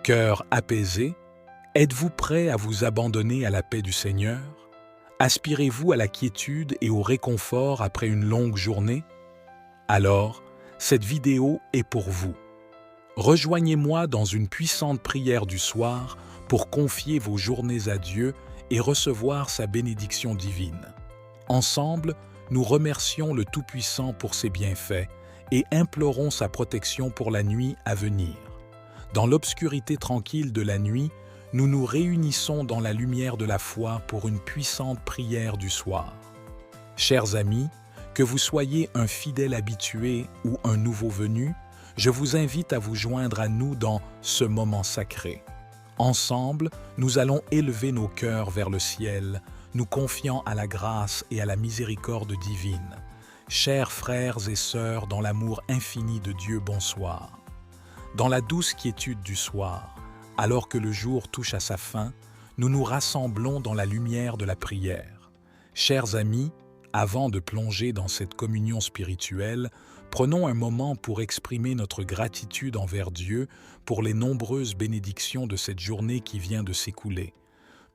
Cœur apaisé, êtes-vous prêt à vous abandonner à la paix du Seigneur? Aspirez-vous à la quiétude et au réconfort après une longue journée? Alors, cette vidéo est pour vous. Rejoignez-moi dans une puissante prière du soir pour confier vos journées à Dieu et recevoir sa bénédiction divine. Ensemble, nous remercions le Tout-Puissant pour ses bienfaits et implorons sa protection pour la nuit à venir. Dans l'obscurité tranquille de la nuit, nous nous réunissons dans la lumière de la foi pour une puissante prière du soir. Chers amis, que vous soyez un fidèle habitué ou un nouveau venu, je vous invite à vous joindre à nous dans ce moment sacré. Ensemble, nous allons élever nos cœurs vers le ciel, nous confiant à la grâce et à la miséricorde divine. Chers frères et sœurs, dans l'amour infini de Dieu, bonsoir. Dans la douce quiétude du soir, alors que le jour touche à sa fin, nous nous rassemblons dans la lumière de la prière. Chers amis, avant de plonger dans cette communion spirituelle, prenons un moment pour exprimer notre gratitude envers Dieu pour les nombreuses bénédictions de cette journée qui vient de s'écouler.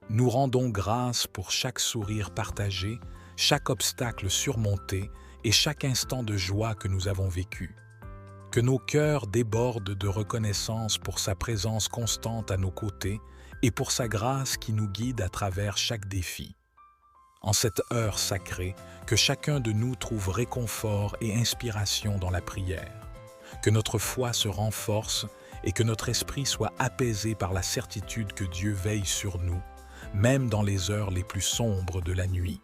Nous rendons grâce pour chaque sourire partagé, chaque obstacle surmonté et chaque instant de joie que nous avons vécu. Que nos cœurs débordent de reconnaissance pour sa présence constante à nos côtés et pour sa grâce qui nous guide à travers chaque défi. En cette heure sacrée, que chacun de nous trouve réconfort et inspiration dans la prière. Que notre foi se renforce et que notre esprit soit apaisé par la certitude que Dieu veille sur nous, même dans les heures les plus sombres de la nuit.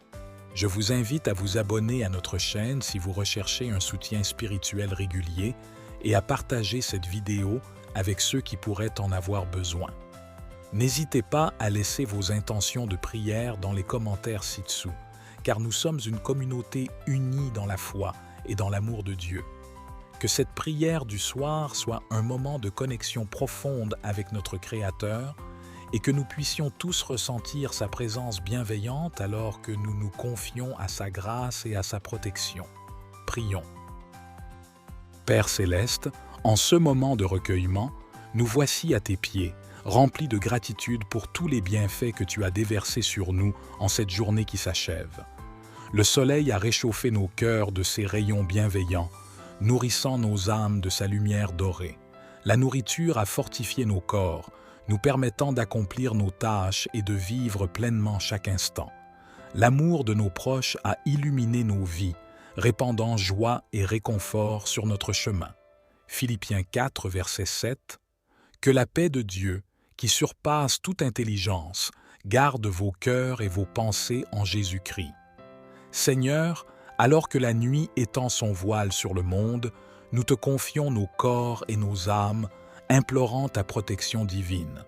Je vous invite à vous abonner à notre chaîne si vous recherchez un soutien spirituel régulier et à partager cette vidéo avec ceux qui pourraient en avoir besoin. N'hésitez pas à laisser vos intentions de prière dans les commentaires ci-dessous, car nous sommes une communauté unie dans la foi et dans l'amour de Dieu. Que cette prière du soir soit un moment de connexion profonde avec notre Créateur et que nous puissions tous ressentir sa présence bienveillante alors que nous nous confions à sa grâce et à sa protection. Prions. Père céleste, en ce moment de recueillement, nous voici à tes pieds, remplis de gratitude pour tous les bienfaits que tu as déversés sur nous en cette journée qui s'achève. Le soleil a réchauffé nos cœurs de ses rayons bienveillants, nourrissant nos âmes de sa lumière dorée. La nourriture a fortifié nos corps, nous permettant d'accomplir nos tâches et de vivre pleinement chaque instant. L'amour de nos proches a illuminé nos vies, répandant joie et réconfort sur notre chemin. Philippiens 4, verset 7. Que la paix de Dieu, qui surpasse toute intelligence, garde vos cœurs et vos pensées en Jésus-Christ. Seigneur, alors que la nuit étend son voile sur le monde, nous te confions nos corps et nos âmes, implorant ta protection divine.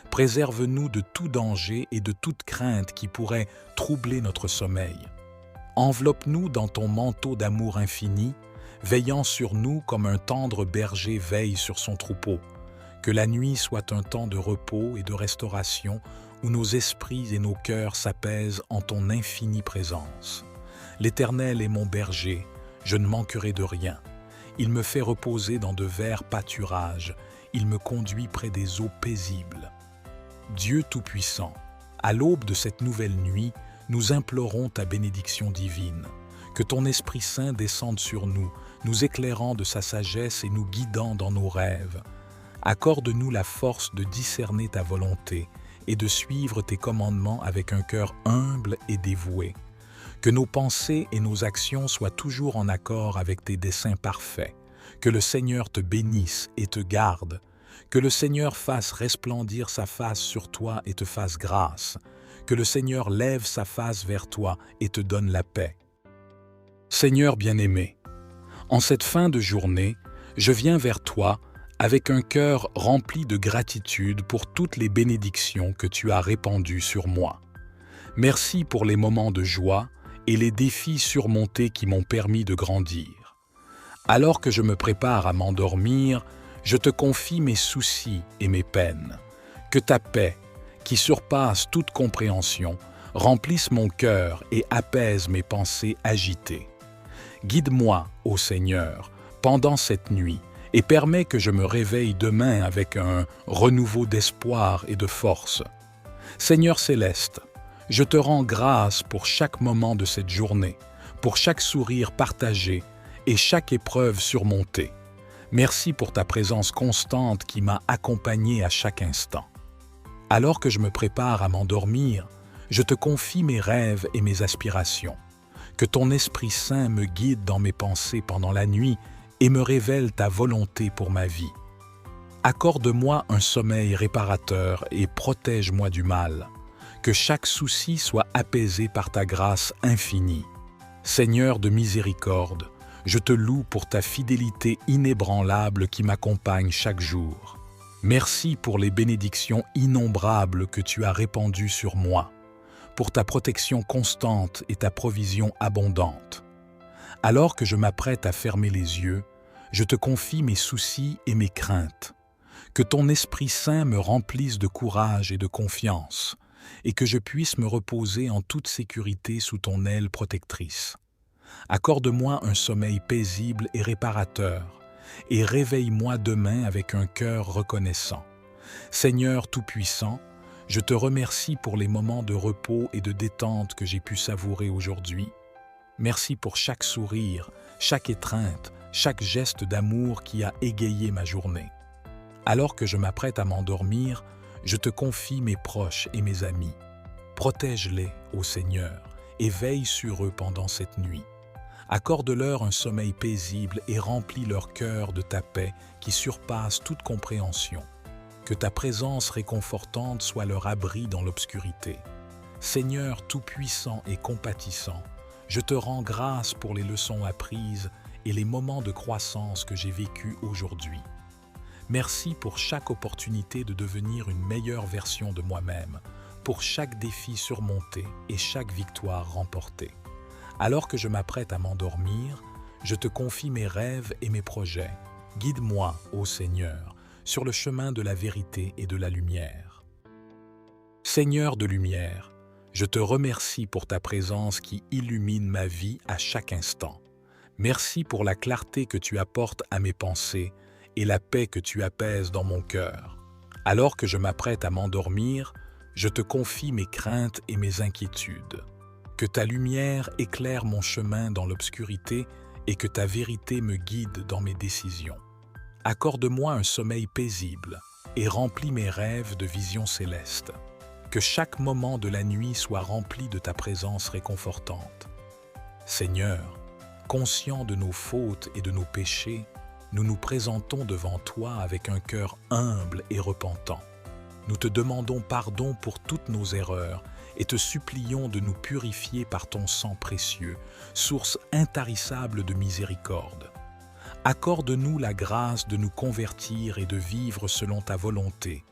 Préserve-nous de tout danger et de toute crainte qui pourrait troubler notre sommeil. Enveloppe-nous dans ton manteau d'amour infini, veillant sur nous comme un tendre berger veille sur son troupeau. Que la nuit soit un temps de repos et de restauration où nos esprits et nos cœurs s'apaisent en ton infinie présence. L'Éternel est mon berger, je ne manquerai de rien. Il me fait reposer dans de verts pâturages, il me conduit près des eaux paisibles. Dieu Tout-Puissant, à l'aube de cette nouvelle nuit, nous implorons ta bénédiction divine. Que ton Esprit Saint descende sur nous, nous éclairant de sa sagesse et nous guidant dans nos rêves. Accorde-nous la force de discerner ta volonté et de suivre tes commandements avec un cœur humble et dévoué. Que nos pensées et nos actions soient toujours en accord avec tes desseins parfaits. Que le Seigneur te bénisse et te garde. Que le Seigneur fasse resplendir sa face sur toi et te fasse grâce. Que le Seigneur lève sa face vers toi et te donne la paix. Seigneur bien-aimé, en cette fin de journée, je viens vers toi avec un cœur rempli de gratitude pour toutes les bénédictions que tu as répandues sur moi. Merci pour les moments de joie et les défis surmontés qui m'ont permis de grandir. Alors que je me prépare à m'endormir, je te confie mes soucis et mes peines. Que ta paix, qui surpasse toute compréhension, remplisse mon cœur et apaise mes pensées agitées. Guide-moi, ô Seigneur, pendant cette nuit et permets que je me réveille demain avec un renouveau d'espoir et de force. Seigneur céleste, je te rends grâce pour chaque moment de cette journée, pour chaque sourire partagé et chaque épreuve surmontée. Merci pour ta présence constante qui m'a accompagné à chaque instant. Alors que je me prépare à m'endormir, je te confie mes rêves et mes aspirations. Que ton Esprit Saint me guide dans mes pensées pendant la nuit et me révèle ta volonté pour ma vie. Accorde-moi un sommeil réparateur et protège-moi du mal. Que chaque souci soit apaisé par ta grâce infinie. Seigneur de miséricorde, je te loue pour ta fidélité inébranlable qui m'accompagne chaque jour. Merci pour les bénédictions innombrables que tu as répandues sur moi, pour ta protection constante et ta provision abondante. Alors que je m'apprête à fermer les yeux, je te confie mes soucis et mes craintes. Que ton Esprit Saint me remplisse de courage et de confiance, et que je puisse me reposer en toute sécurité sous ton aile protectrice. Accorde-moi un sommeil paisible et réparateur, et réveille-moi demain avec un cœur reconnaissant. Seigneur Tout-Puissant, je te remercie pour les moments de repos et de détente que j'ai pu savourer aujourd'hui. Merci pour chaque sourire, chaque étreinte, chaque geste d'amour qui a égayé ma journée. Alors que je m'apprête à m'endormir, je te confie mes proches et mes amis. Protège-les, ô Seigneur, et veille sur eux pendant cette nuit. Accorde-leur un sommeil paisible et remplis leur cœur de ta paix qui surpasse toute compréhension. Que ta présence réconfortante soit leur abri dans l'obscurité. Seigneur tout-puissant et compatissant, je te rends grâce pour les leçons apprises et les moments de croissance que j'ai vécus aujourd'hui. Merci pour chaque opportunité de devenir une meilleure version de moi-même, pour chaque défi surmonté et chaque victoire remportée. Alors que je m'apprête à m'endormir, je te confie mes rêves et mes projets. Guide-moi, ô Seigneur, sur le chemin de la vérité et de la lumière. Seigneur de lumière, je te remercie pour ta présence qui illumine ma vie à chaque instant. Merci pour la clarté que tu apportes à mes pensées et la paix que tu apaises dans mon cœur. Alors que je m'apprête à m'endormir, je te confie mes craintes et mes inquiétudes. Que ta lumière éclaire mon chemin dans l'obscurité et que ta vérité me guide dans mes décisions. Accorde-moi un sommeil paisible et remplis mes rêves de visions célestes. Que chaque moment de la nuit soit rempli de ta présence réconfortante. Seigneur, conscients de nos fautes et de nos péchés, nous nous présentons devant toi avec un cœur humble et repentant. Nous te demandons pardon pour toutes nos erreurs et te supplions de nous purifier par ton sang précieux, source intarissable de miséricorde. Accorde-nous la grâce de nous convertir et de vivre selon ta volonté,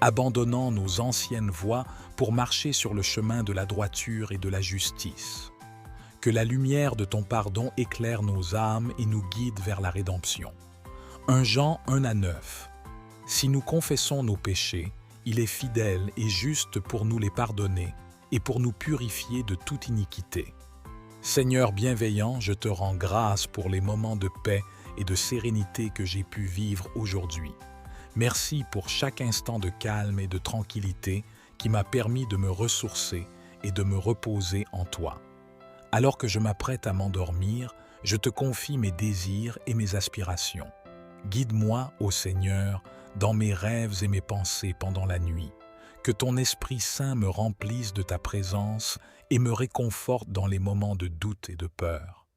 abandonnant nos anciennes voies pour marcher sur le chemin de la droiture et de la justice. Que la lumière de ton pardon éclaire nos âmes et nous guide vers la rédemption. 1 Jean 1:9. Si nous confessons nos péchés, il est fidèle et juste pour nous les pardonner et pour nous purifier de toute iniquité. Seigneur bienveillant, je te rends grâce pour les moments de paix et de sérénité que j'ai pu vivre aujourd'hui. Merci pour chaque instant de calme et de tranquillité qui m'a permis de me ressourcer et de me reposer en toi. Alors que je m'apprête à m'endormir, je te confie mes désirs et mes aspirations. Guide-moi, ô Seigneur, dans mes rêves et mes pensées pendant la nuit. Que ton Esprit Saint me remplisse de ta présence et me réconforte dans les moments de doute et de peur.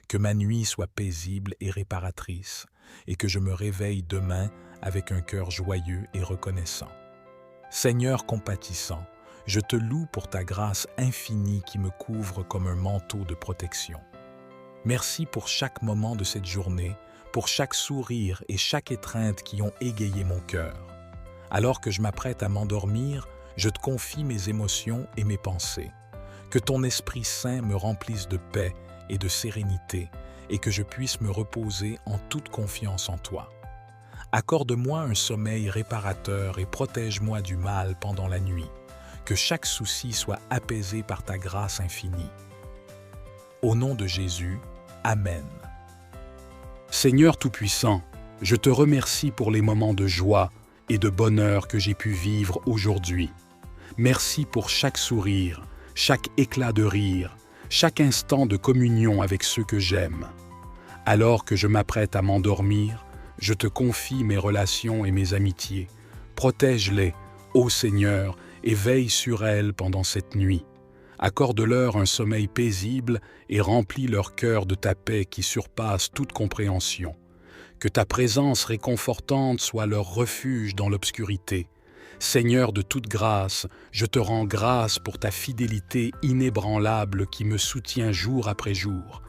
Que ma nuit soit paisible et réparatrice, et que je me réveille demain avec un cœur joyeux et reconnaissant. Seigneur compatissant, je te loue pour ta grâce infinie qui me couvre comme un manteau de protection. Merci pour chaque moment de cette journée, pour chaque sourire et chaque étreinte qui ont égayé mon cœur. Alors que je m'apprête à m'endormir, je te confie mes émotions et mes pensées. Que ton Esprit Saint me remplisse de paix et de sérénité et que je puisse me reposer en toute confiance en toi. Accorde-moi un sommeil réparateur et protège-moi du mal pendant la nuit. Que chaque souci soit apaisé par ta grâce infinie. Au nom de Jésus, Amen. Seigneur Tout-Puissant, Je te remercie pour les moments de joie et de bonheur que j'ai pu vivre aujourd'hui. Merci pour chaque sourire, chaque éclat de rire, chaque instant de communion avec ceux que j'aime. Alors que je m'apprête à m'endormir, je te confie mes relations et mes amitiés. Protège-les, ô Seigneur, et veille sur elles pendant cette nuit. Accorde-leur un sommeil paisible et remplis leur cœur de ta paix qui surpasse toute compréhension. Que ta présence réconfortante soit leur refuge dans l'obscurité. Seigneur de toute grâce, je te rends grâce pour ta fidélité inébranlable qui me soutient jour après jour.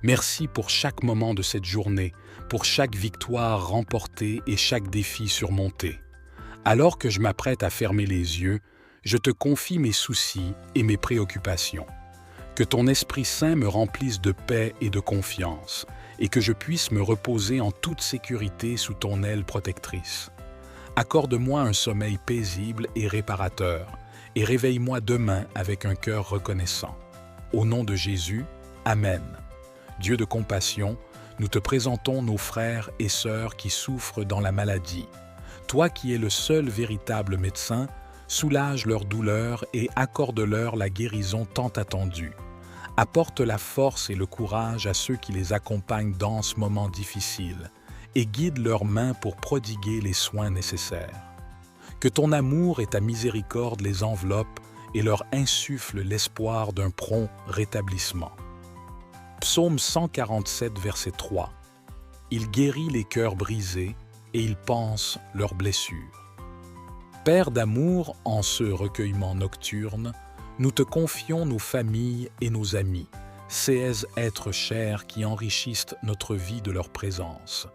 Merci pour chaque moment de cette journée, pour chaque victoire remportée et chaque défi surmonté. Alors que je m'apprête à fermer les yeux, je te confie mes soucis et mes préoccupations. Que ton Esprit Saint me remplisse de paix et de confiance, et que je puisse me reposer en toute sécurité sous ton aile protectrice. Accorde-moi un sommeil paisible et réparateur, et réveille-moi demain avec un cœur reconnaissant. Au nom de Jésus, Amen. Dieu de compassion, nous te présentons nos frères et sœurs qui souffrent dans la maladie. Toi qui es le seul véritable médecin, soulage leur douleur et accorde-leur la guérison tant attendue. Apporte la force et le courage à ceux qui les accompagnent dans ce moment difficile et guide leurs mains pour prodiguer les soins nécessaires. Que ton amour et ta miséricorde les enveloppent et leur insuffle l'espoir d'un prompt rétablissement. Psaume 147, verset 3. Il guérit les cœurs brisés et il panse leurs blessures. Père d'amour, en ce recueillement nocturne, nous te confions nos familles et nos amis, ces êtres chers qui enrichissent notre vie de leur présence.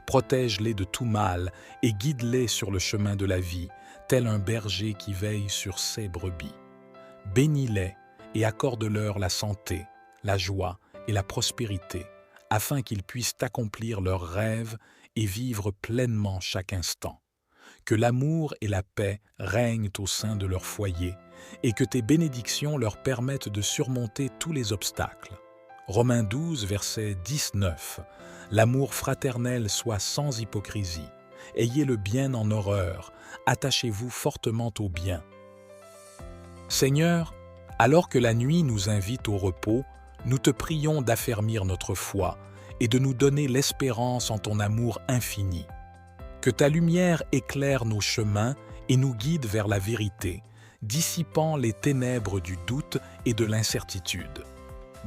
Protège-les de tout mal et guide-les sur le chemin de la vie, tel un berger qui veille sur ses brebis. Bénis-les et accorde-leur la santé, la joie et la prospérité, afin qu'ils puissent accomplir leurs rêves et vivre pleinement chaque instant. Que l'amour et la paix règnent au sein de leur foyer et que tes bénédictions leur permettent de surmonter tous les obstacles. Romains 12, verset 19. L'amour fraternel soit sans hypocrisie. Ayez le bien en horreur, attachez-vous fortement au bien. Seigneur, alors que la nuit nous invite au repos, nous te prions d'affermir notre foi et de nous donner l'espérance en ton amour infini. Que ta lumière éclaire nos chemins et nous guide vers la vérité, dissipant les ténèbres du doute et de l'incertitude.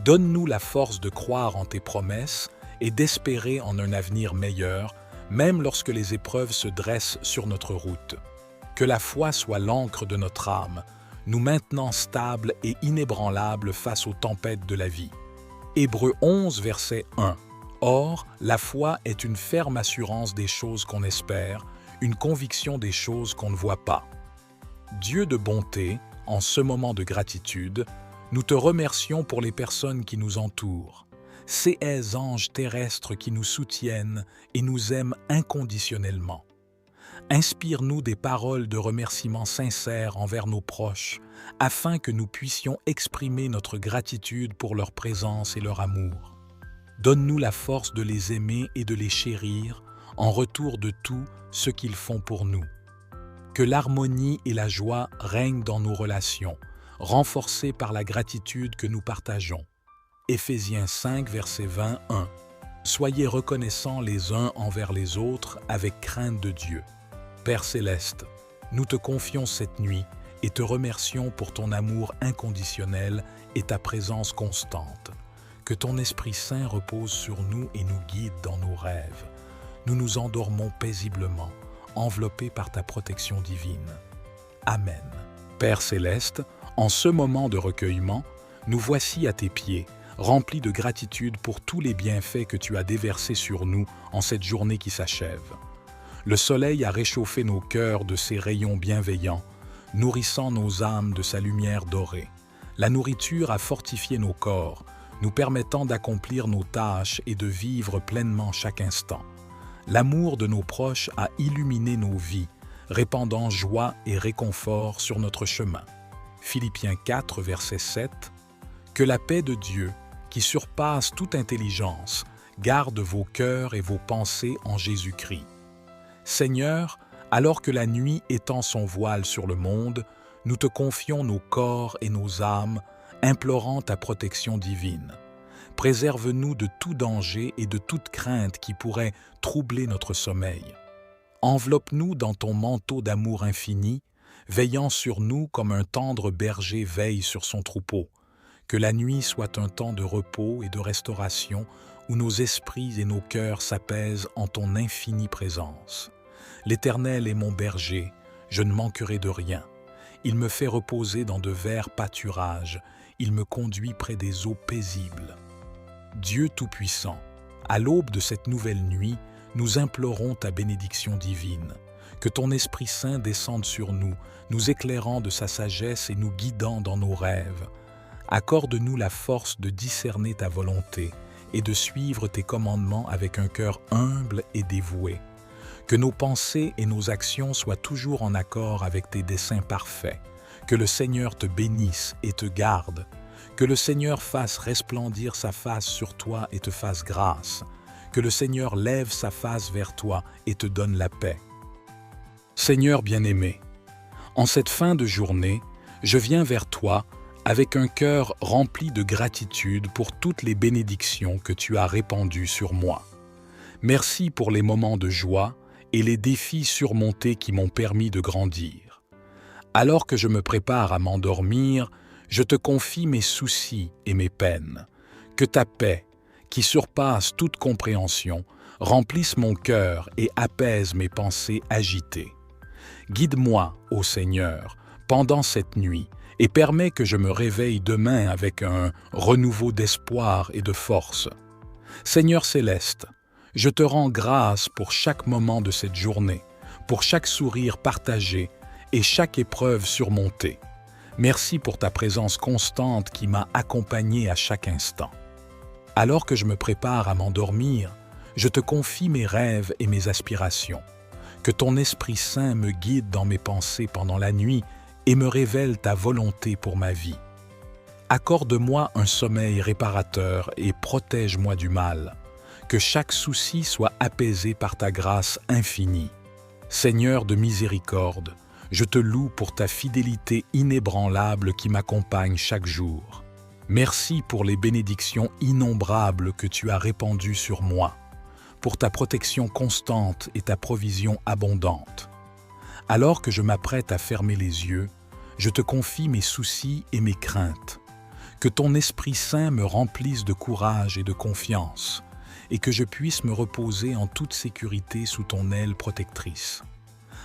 Donne-nous la force de croire en tes promesses et d'espérer en un avenir meilleur, même lorsque les épreuves se dressent sur notre route. Que la foi soit l'encre de notre âme, nous maintenant stables et inébranlables face aux tempêtes de la vie. Hébreux 11, verset 1. Or, la foi est une ferme assurance des choses qu'on espère, une conviction des choses qu'on ne voit pas. Dieu de bonté, en ce moment de gratitude, nous te remercions pour les personnes qui nous entourent, ces anges terrestres qui nous soutiennent et nous aiment inconditionnellement. Inspire-nous des paroles de remerciement sincères envers nos proches, afin que nous puissions exprimer notre gratitude pour leur présence et leur amour. Donne-nous la force de les aimer et de les chérir en retour de tout ce qu'ils font pour nous. Que l'harmonie et la joie règnent dans nos relations, renforcées par la gratitude que nous partageons. Éphésiens 5, verset 21. Soyez reconnaissants les uns envers les autres avec crainte de Dieu. Père céleste, nous te confions cette nuit et te remercions pour ton amour inconditionnel et ta présence constante. Que ton Esprit Saint repose sur nous et nous guide dans nos rêves. Nous nous endormons paisiblement, enveloppés par ta protection divine. Amen. Père céleste, en ce moment de recueillement, nous voici à tes pieds, remplis de gratitude pour tous les bienfaits que tu as déversés sur nous en cette journée qui s'achève. Le soleil a réchauffé nos cœurs de ses rayons bienveillants, nourrissant nos âmes de sa lumière dorée. La nourriture a fortifié nos corps, nous permettant d'accomplir nos tâches et de vivre pleinement chaque instant. L'amour de nos proches a illuminé nos vies, répandant joie et réconfort sur notre chemin. Philippiens 4, verset 7. Que la paix de Dieu, qui surpasse toute intelligence, garde vos cœurs et vos pensées en Jésus-Christ. Seigneur, alors que la nuit étend son voile sur le monde, nous te confions nos corps et nos âmes, implorant ta protection divine. Préserve-nous de tout danger et de toute crainte qui pourrait troubler notre sommeil. Enveloppe-nous dans ton manteau d'amour infini, veillant sur nous comme un tendre berger veille sur son troupeau. Que la nuit soit un temps de repos et de restauration où nos esprits et nos cœurs s'apaisent en ton infinie présence. L'Éternel est mon berger, je ne manquerai de rien. Il me fait reposer dans de verts pâturages, il me conduit près des eaux paisibles. Dieu Tout-Puissant, à l'aube de cette nouvelle nuit, nous implorons ta bénédiction divine. Que ton Esprit Saint descende sur nous, nous éclairant de sa sagesse et nous guidant dans nos rêves. Accorde-nous la force de discerner ta volonté et de suivre tes commandements avec un cœur humble et dévoué. Que nos pensées et nos actions soient toujours en accord avec tes desseins parfaits. Que le Seigneur te bénisse et te garde. Que le Seigneur fasse resplendir sa face sur toi et te fasse grâce. Que le Seigneur lève sa face vers toi et te donne la paix. Seigneur bien-aimé, en cette fin de journée, je viens vers toi avec un cœur rempli de gratitude pour toutes les bénédictions que tu as répandues sur moi. Merci pour les moments de joie et les défis surmontés qui m'ont permis de grandir. Alors que je me prépare à m'endormir, je te confie mes soucis et mes peines. Que ta paix, qui surpasse toute compréhension, remplisse mon cœur et apaise mes pensées agitées. Guide-moi, ô Seigneur, pendant cette nuit et permets que je me réveille demain avec un renouveau d'espoir et de force. Seigneur céleste, je te rends grâce pour chaque moment de cette journée, pour chaque sourire partagé et chaque épreuve surmontée. Merci pour ta présence constante qui m'a accompagné à chaque instant. Alors que je me prépare à m'endormir, je te confie mes rêves et mes aspirations. Que ton Esprit Saint me guide dans mes pensées pendant la nuit et me révèle ta volonté pour ma vie. Accorde-moi un sommeil réparateur et protège-moi du mal. Que chaque souci soit apaisé par ta grâce infinie. Seigneur de miséricorde, je te loue pour ta fidélité inébranlable qui m'accompagne chaque jour. Merci pour les bénédictions innombrables que tu as répandues sur moi, pour ta protection constante et ta provision abondante. Alors que je m'apprête à fermer les yeux, je te confie mes soucis et mes craintes. Que ton Esprit Saint me remplisse de courage et de confiance, et que je puisse me reposer en toute sécurité sous ton aile protectrice.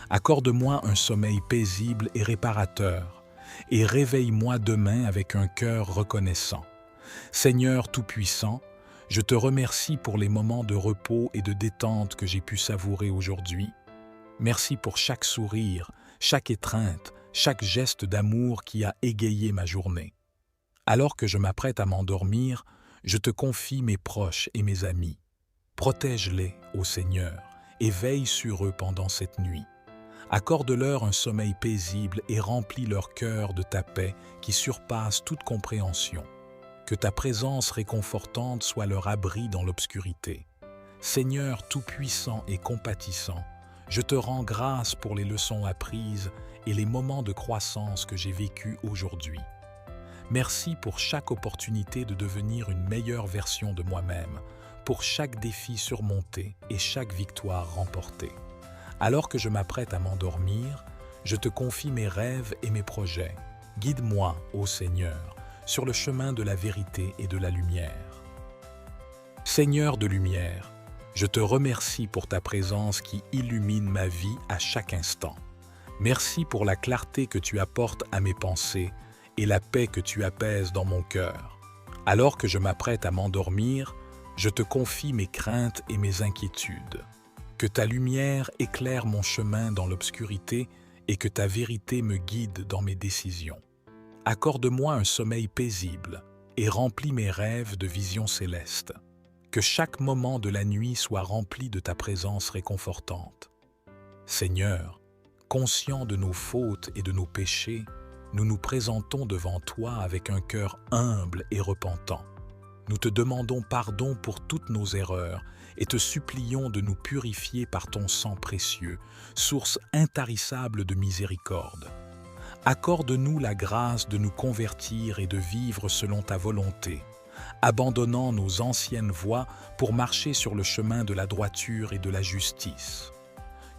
Accorde-moi un sommeil paisible et réparateur, et réveille-moi demain avec un cœur reconnaissant. Seigneur Tout-Puissant, je te remercie pour les moments de repos et de détente que j'ai pu savourer aujourd'hui. Merci pour chaque sourire, chaque étreinte, chaque geste d'amour qui a égayé ma journée. Alors que je m'apprête à m'endormir, je te confie mes proches et mes amis. Protège-les, ô Seigneur, et veille sur eux pendant cette nuit. Accorde-leur un sommeil paisible et remplis leur cœur de ta paix qui surpasse toute compréhension. Que ta présence réconfortante soit leur abri dans l'obscurité. Seigneur tout-puissant et compatissant, je te rends grâce pour les leçons apprises et les moments de croissance que j'ai vécus aujourd'hui. Merci pour chaque opportunité de devenir une meilleure version de moi-même, pour chaque défi surmonté et chaque victoire remportée. Alors que je m'apprête à m'endormir, je te confie mes rêves et mes projets. Guide-moi, ô Seigneur, sur le chemin de la vérité et de la lumière. Seigneur de lumière, je te remercie pour ta présence qui illumine ma vie à chaque instant. Merci pour la clarté que tu apportes à mes pensées et la paix que tu apaises dans mon cœur. Alors que je m'apprête à m'endormir, je te confie mes craintes et mes inquiétudes. Que ta lumière éclaire mon chemin dans l'obscurité et que ta vérité me guide dans mes décisions. Accorde-moi un sommeil paisible et remplis mes rêves de visions célestes. Que chaque moment de la nuit soit rempli de ta présence réconfortante. Seigneur, conscients de nos fautes et de nos péchés, nous nous présentons devant toi avec un cœur humble et repentant. nous te demandons pardon pour toutes nos erreurs et te supplions de nous purifier par ton sang précieux, source intarissable de miséricorde. Accorde-nous la grâce de nous convertir et de vivre selon ta volonté, abandonnant nos anciennes voies pour marcher sur le chemin de la droiture et de la justice.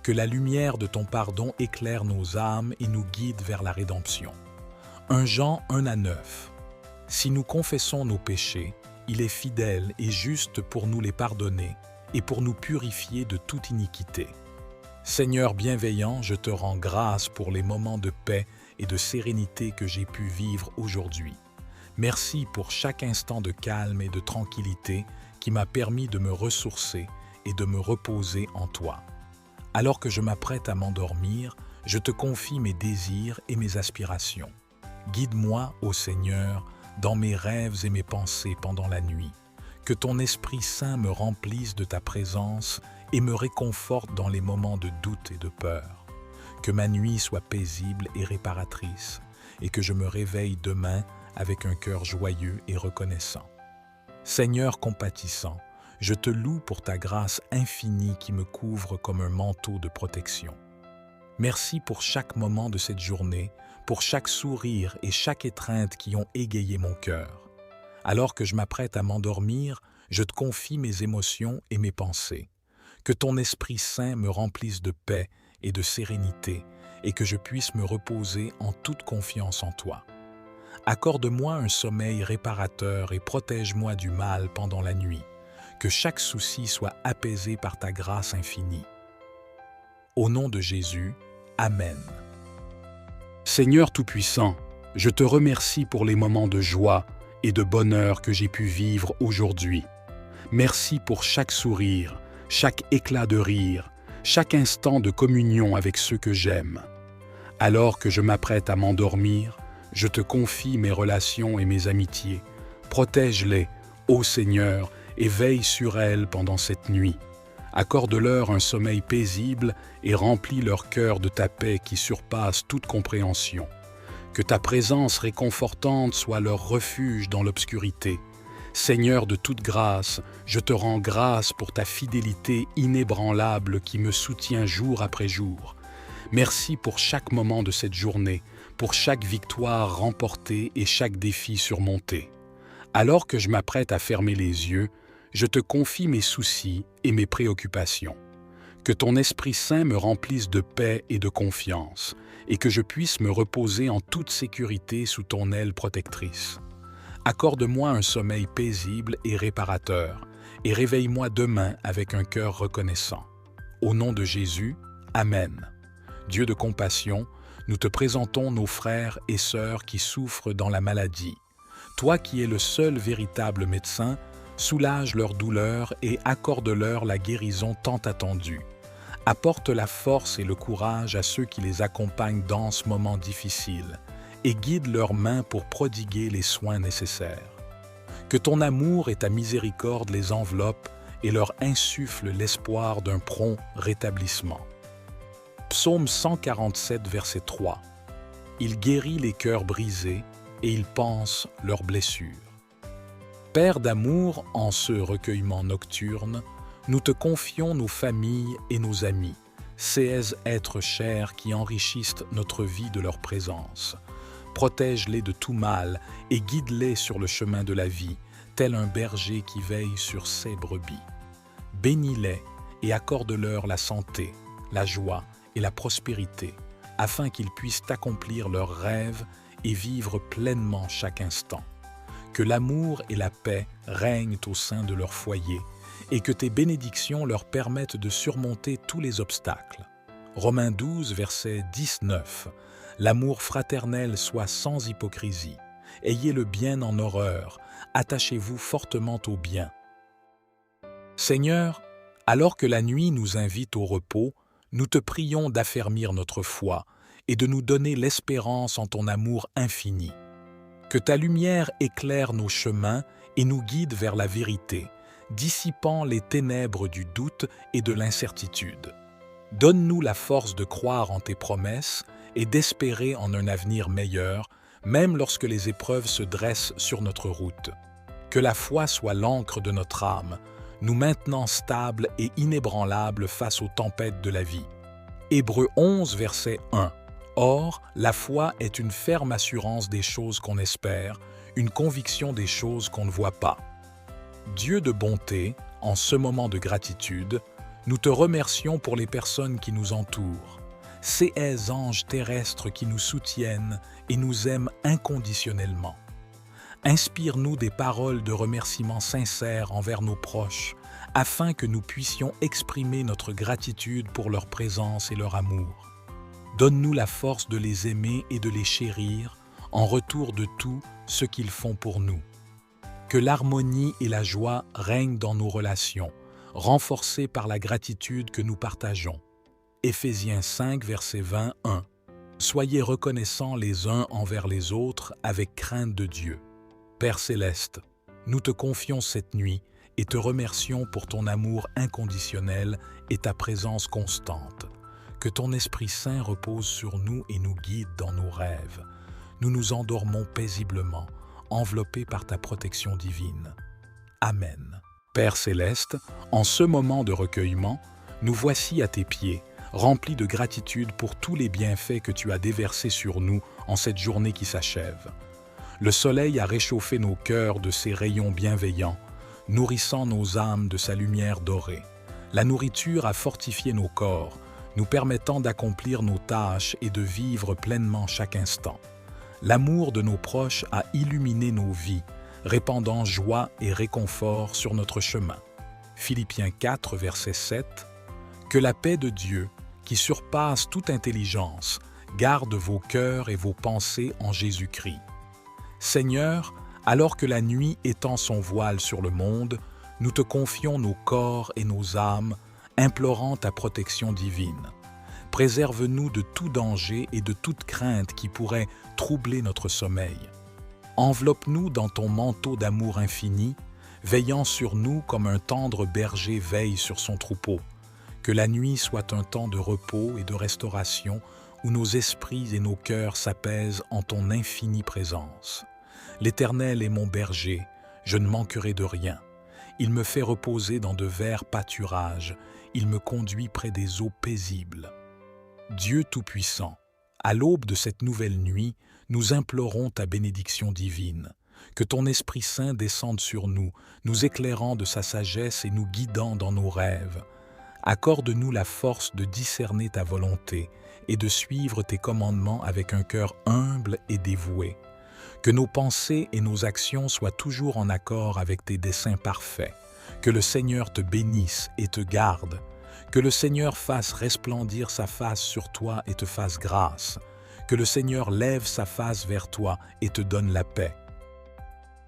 Que la lumière de ton pardon éclaire nos âmes et nous guide vers la rédemption. 1 Jean 1:9. Si nous confessons nos péchés, il est fidèle et juste pour nous les pardonner et pour nous purifier de toute iniquité. Seigneur bienveillant, je te rends grâce pour les moments de paix et de sérénité que j'ai pu vivre aujourd'hui. Merci pour chaque instant de calme et de tranquillité qui m'a permis de me ressourcer et de me reposer en toi. Alors que je m'apprête à m'endormir, je te confie mes désirs et mes aspirations. Guide-moi, ô Seigneur, dans mes rêves et mes pensées pendant la nuit. Que ton Esprit Saint me remplisse de ta présence et me réconforte dans les moments de doute et de peur. Que ma nuit soit paisible et réparatrice, et que je me réveille demain avec un cœur joyeux et reconnaissant. Seigneur compatissant, je te loue pour ta grâce infinie qui me couvre comme un manteau de protection. Merci pour chaque moment de cette journée, pour chaque sourire et chaque étreinte qui ont égayé mon cœur. Alors que je m'apprête à m'endormir, je te confie mes émotions et mes pensées. Que ton Esprit Saint me remplisse de paix et de sérénité, et que je puisse me reposer en toute confiance en toi. Accorde-moi un sommeil réparateur et protège-moi du mal pendant la nuit. Que chaque souci soit apaisé par ta grâce infinie. Au nom de Jésus, Amen. Seigneur Tout-Puissant, je te remercie pour les moments de joie et de bonheur que j'ai pu vivre aujourd'hui. Merci pour chaque sourire, chaque éclat de rire, chaque instant de communion avec ceux que j'aime. Alors que je m'apprête à m'endormir, je te confie mes relations et mes amitiés. Protège-les, ô Seigneur, et veille sur elles pendant cette nuit. Accorde-leur un sommeil paisible et remplis leur cœur de ta paix qui surpasse toute compréhension. Que ta présence réconfortante soit leur refuge dans l'obscurité. Seigneur de toute grâce, je te rends grâce pour ta fidélité inébranlable qui me soutient jour après jour. Merci pour chaque moment de cette journée, pour chaque victoire remportée et chaque défi surmonté. Alors que je m'apprête à fermer les yeux, je te confie mes soucis et mes préoccupations. Que ton Esprit Saint me remplisse de paix et de confiance, et que je puisse me reposer en toute sécurité sous ton aile protectrice. Accorde-moi un sommeil paisible et réparateur, et réveille-moi demain avec un cœur reconnaissant. Au nom de Jésus, Amen. Dieu de compassion, nous te présentons nos frères et sœurs qui souffrent dans la maladie. Toi qui es le seul véritable médecin, soulage leur douleur et accorde-leur la guérison tant attendue. Apporte la force et le courage à ceux qui les accompagnent dans ce moment difficile et guide leurs mains pour prodiguer les soins nécessaires. Que ton amour et ta miséricorde les enveloppent et leur insuffle l'espoir d'un prompt rétablissement. Psaume 147, verset 3. Il guérit les cœurs brisés et il panse leurs blessures. Père d'amour, en ce recueillement nocturne, nous te confions nos familles et nos amis, ces êtres chers qui enrichissent notre vie de leur présence. Protège-les de tout mal et guide-les sur le chemin de la vie, tel un berger qui veille sur ses brebis. Bénis-les et accorde-leur la santé, la joie et la prospérité, afin qu'ils puissent accomplir leurs rêves et vivre pleinement chaque instant. Que l'amour et la paix règnent au sein de leur foyer et que tes bénédictions leur permettent de surmonter tous les obstacles. Romains 12, verset 19. L'amour fraternel soit sans hypocrisie. Ayez le bien en horreur, attachez-vous fortement au bien. Seigneur, alors que la nuit nous invite au repos, nous te prions d'affermir notre foi et de nous donner l'espérance en ton amour infini. Que ta lumière éclaire nos chemins et nous guide vers la vérité, dissipant les ténèbres du doute et de l'incertitude. Donne-nous la force de croire en tes promesses et d'espérer en un avenir meilleur, même lorsque les épreuves se dressent sur notre route. Que la foi soit l'encre de notre âme, nous maintenant stables et inébranlables face aux tempêtes de la vie. Hébreux 11, verset 1. Or, la foi est une ferme assurance des choses qu'on espère, une conviction des choses qu'on ne voit pas. Dieu de bonté, en ce moment de gratitude, nous te remercions pour les personnes qui nous entourent, ces anges terrestres qui nous soutiennent et nous aiment inconditionnellement. Inspire-nous des paroles de remerciement sincères envers nos proches, afin que nous puissions exprimer notre gratitude pour leur présence et leur amour. Donne-nous la force de les aimer et de les chérir en retour de tout ce qu'ils font pour nous. Que l'harmonie et la joie règnent dans nos relations, renforcées par la gratitude que nous partageons. Éphésiens 5, verset 21. Soyez reconnaissants les uns envers les autres avec crainte de Dieu. Père céleste, nous te confions cette nuit et te remercions pour ton amour inconditionnel et ta présence constante. Que ton Esprit Saint repose sur nous et nous guide dans nos rêves. Nous nous endormons paisiblement, enveloppés par ta protection divine. Amen. Père céleste, en ce moment de recueillement, nous voici à tes pieds, remplis de gratitude pour tous les bienfaits que tu as déversés sur nous en cette journée qui s'achève. Le soleil a réchauffé nos cœurs de ses rayons bienveillants, nourrissant nos âmes de sa lumière dorée. La nourriture a fortifié nos corps, nous permettant d'accomplir nos tâches et de vivre pleinement chaque instant. L'amour de nos proches a illuminé nos vies, répandant joie et réconfort sur notre chemin. Philippiens 4, verset 7. Que la paix de Dieu, qui surpasse toute intelligence, garde vos cœurs et vos pensées en Jésus-Christ. Seigneur, alors que la nuit étend son voile sur le monde, nous te confions nos corps et nos âmes, implorant ta protection divine. Préserve-nous de tout danger et de toute crainte qui pourrait troubler notre sommeil. Enveloppe-nous dans ton manteau d'amour infini, veillant sur nous comme un tendre berger veille sur son troupeau. Que la nuit soit un temps de repos et de restauration où nos esprits et nos cœurs s'apaisent en ton infinie présence. L'Éternel est mon berger, je ne manquerai de rien. Il me fait reposer dans de verts pâturages, il me conduit près des eaux paisibles. Dieu Tout-Puissant, à l'aube de cette nouvelle nuit, nous implorons ta bénédiction divine. Que ton Esprit Saint descende sur nous, nous éclairant de sa sagesse et nous guidant dans nos rêves. Accorde-nous la force de discerner ta volonté et de suivre tes commandements avec un cœur humble et dévoué. Que nos pensées et nos actions soient toujours en accord avec tes desseins parfaits. Que le Seigneur te bénisse et te garde. Que le Seigneur fasse resplendir sa face sur toi et te fasse grâce. Que le Seigneur lève sa face vers toi et te donne la paix.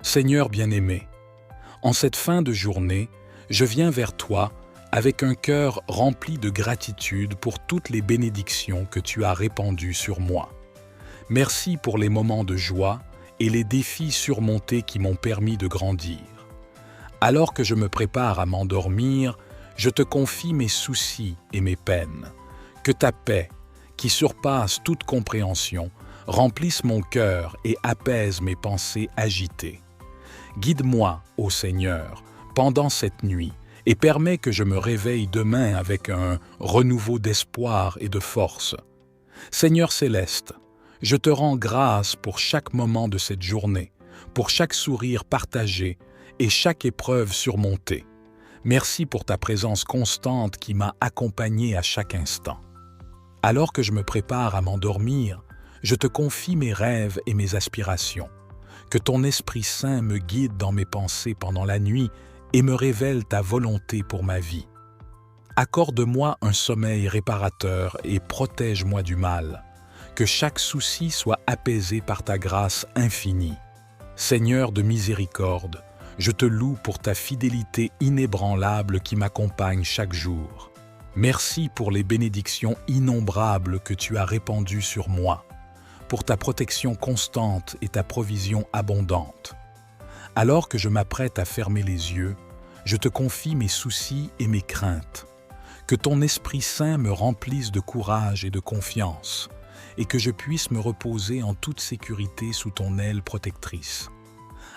Seigneur bien-aimé, en cette fin de journée, je viens vers toi avec un cœur rempli de gratitude pour toutes les bénédictions que tu as répandues sur moi. Merci pour les moments de joie et les défis surmontés qui m'ont permis de grandir. Alors que je me prépare à m'endormir, je te confie mes soucis et mes peines. Que ta paix, qui surpasse toute compréhension, remplisse mon cœur et apaise mes pensées agitées. Guide-moi, ô Seigneur, pendant cette nuit, et permets que je me réveille demain avec un renouveau d'espoir et de force. Seigneur céleste, je te rends grâce pour chaque moment de cette journée, pour chaque sourire partagé et chaque épreuve surmontée. Merci pour ta présence constante qui m'a accompagné à chaque instant. Alors que je me prépare à m'endormir, je te confie mes rêves et mes aspirations. Que ton Esprit Saint me guide dans mes pensées pendant la nuit et me révèle ta volonté pour ma vie. Accorde-moi un sommeil réparateur et protège-moi du mal. Que chaque souci soit apaisé par ta grâce infinie. Seigneur de miséricorde, je te loue pour ta fidélité inébranlable qui m'accompagne chaque jour. Merci pour les bénédictions innombrables que tu as répandues sur moi, pour ta protection constante et ta provision abondante. Alors que je m'apprête à fermer les yeux, je te confie mes soucis et mes craintes. Que ton Esprit Saint me remplisse de courage et de confiance, et que je puisse me reposer en toute sécurité sous ton aile protectrice.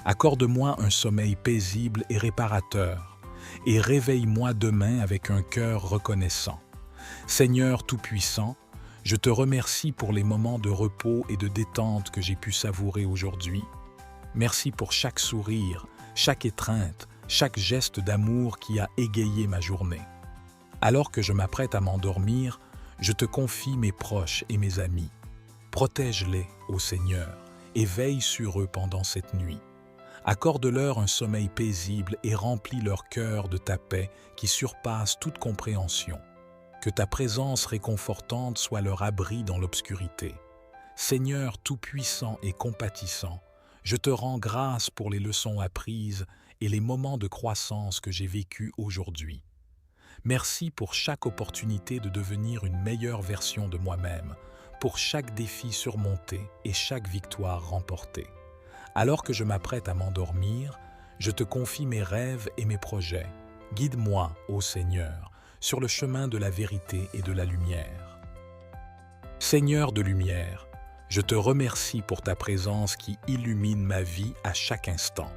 Accorde-moi un sommeil paisible et réparateur, et réveille-moi demain avec un cœur reconnaissant. Seigneur Tout-Puissant, je te remercie pour les moments de repos et de détente que j'ai pu savourer aujourd'hui. Merci pour chaque sourire, chaque étreinte, chaque geste d'amour qui a égayé ma journée. Alors que je m'apprête à m'endormir, je te confie mes proches et mes amis. Protège-les, ô Seigneur, et veille sur eux pendant cette nuit. Accorde-leur un sommeil paisible et remplis leur cœur de ta paix qui surpasse toute compréhension. Que ta présence réconfortante soit leur abri dans l'obscurité. Seigneur tout-puissant et compatissant, je te rends grâce pour les leçons apprises et les moments de croissance que j'ai vécus aujourd'hui. Merci pour chaque opportunité de devenir une meilleure version de moi-même, pour chaque défi surmonté et chaque victoire remportée. Alors que je m'apprête à m'endormir, je te confie mes rêves et mes projets. Guide-moi, ô Seigneur, sur le chemin de la vérité et de la lumière. Seigneur de lumière, je te remercie pour ta présence qui illumine ma vie à chaque instant.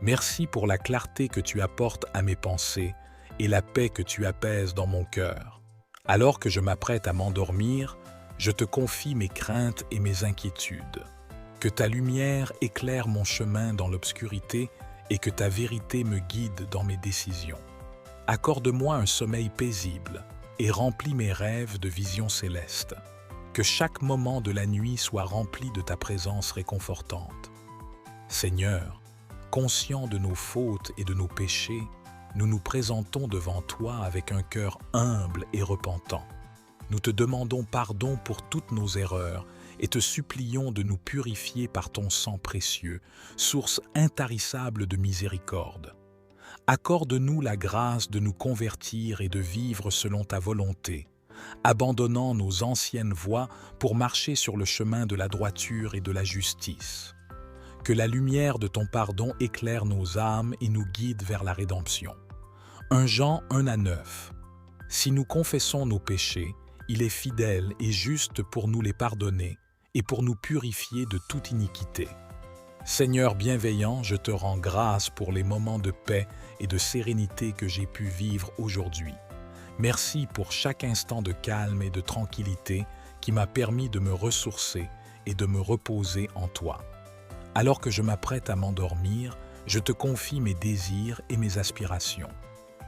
Merci pour la clarté que tu apportes à mes pensées et la paix que tu apaises dans mon cœur. Alors que je m'apprête à m'endormir, je te confie mes craintes et mes inquiétudes. Que ta lumière éclaire mon chemin dans l'obscurité et que ta vérité me guide dans mes décisions. Accorde-moi un sommeil paisible et remplis mes rêves de visions célestes. Que chaque moment de la nuit soit rempli de ta présence réconfortante. Seigneur, conscients de nos fautes et de nos péchés, nous nous présentons devant toi avec un cœur humble et repentant. Nous te demandons pardon pour toutes nos erreurs et te supplions de nous purifier par ton sang précieux, source intarissable de miséricorde. Accorde-nous la grâce de nous convertir et de vivre selon ta volonté, abandonnant nos anciennes voies pour marcher sur le chemin de la droiture et de la justice. Que la lumière de ton pardon éclaire nos âmes et nous guide vers la rédemption. 1 Jean 1:9. Si nous confessons nos péchés, il est fidèle et juste pour nous les pardonner et pour nous purifier de toute iniquité. Seigneur bienveillant, je te rends grâce pour les moments de paix et de sérénité que j'ai pu vivre aujourd'hui. Merci pour chaque instant de calme et de tranquillité qui m'a permis de me ressourcer et de me reposer en toi. Alors que je m'apprête à m'endormir, je te confie mes désirs et mes aspirations.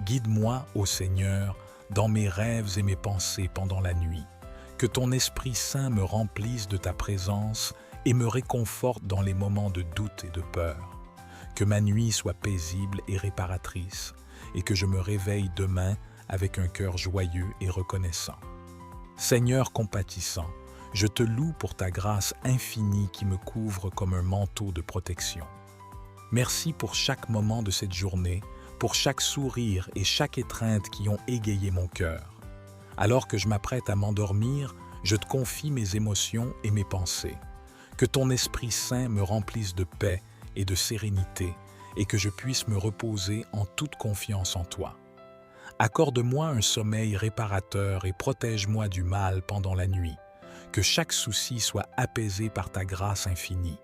Guide-moi, ô Seigneur, dans mes rêves et mes pensées pendant la nuit. Que ton Esprit Saint me remplisse de ta présence et me réconforte dans les moments de doute et de peur. Que ma nuit soit paisible et réparatrice et que je me réveille demain avec un cœur joyeux et reconnaissant. Seigneur compatissant, je te loue pour ta grâce infinie qui me couvre comme un manteau de protection. Merci pour chaque moment de cette journée, pour chaque sourire et chaque étreinte qui ont égayé mon cœur. Alors que je m'apprête à m'endormir, je te confie mes émotions et mes pensées. Que ton Esprit Saint me remplisse de paix et de sérénité et que je puisse me reposer en toute confiance en toi. Accorde-moi un sommeil réparateur et protège-moi du mal pendant la nuit. Que chaque souci soit apaisé par ta grâce infinie.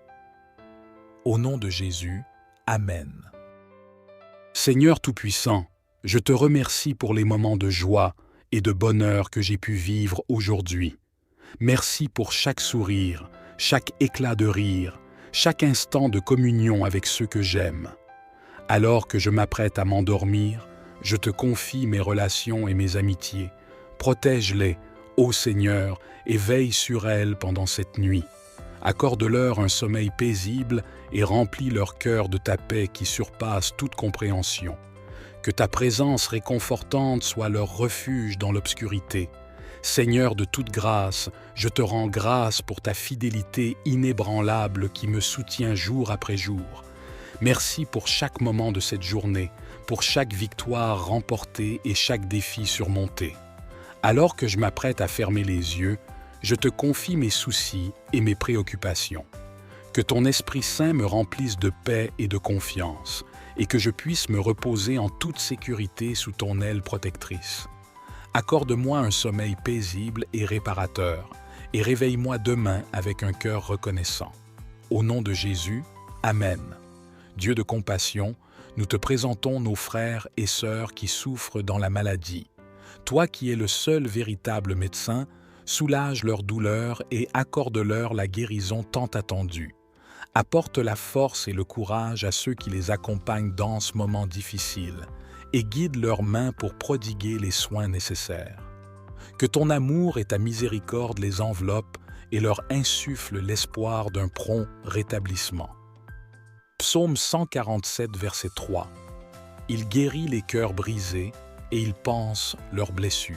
Au nom de Jésus, Amen. Seigneur Tout-Puissant, je te remercie pour les moments de joie et de bonheur que j'ai pu vivre aujourd'hui. Merci pour chaque sourire, chaque éclat de rire, chaque instant de communion avec ceux que j'aime. Alors que je m'apprête à m'endormir, je te confie mes relations et mes amitiés. Protège-les, ô Seigneur, et veille sur elles pendant cette nuit. Accorde-leur un sommeil paisible et remplis leur cœur de ta paix qui surpasse toute compréhension. Que ta présence réconfortante soit leur refuge dans l'obscurité. Seigneur de toute grâce, je te rends grâce pour ta fidélité inébranlable qui me soutient jour après jour. Merci pour chaque moment de cette journée, pour chaque victoire remportée et chaque défi surmonté. Alors que je m'apprête à fermer les yeux, je te confie mes soucis et mes préoccupations. Que ton Esprit Saint me remplisse de paix et de confiance, et que je puisse me reposer en toute sécurité sous ton aile protectrice. Accorde-moi un sommeil paisible et réparateur, et réveille-moi demain avec un cœur reconnaissant. Au nom de Jésus, Amen. Dieu de compassion, nous te présentons nos frères et sœurs qui souffrent dans la maladie. Toi qui es le seul véritable médecin, soulage leur douleur et accorde-leur la guérison tant attendue. Apporte la force et le courage à ceux qui les accompagnent dans ce moment difficile et guide leurs mains pour prodiguer les soins nécessaires. Que ton amour et ta miséricorde les enveloppent et leur insufflent l'espoir d'un prompt rétablissement. Psaume 147, verset 3. Il guérit les cœurs brisés et il panse leurs blessures.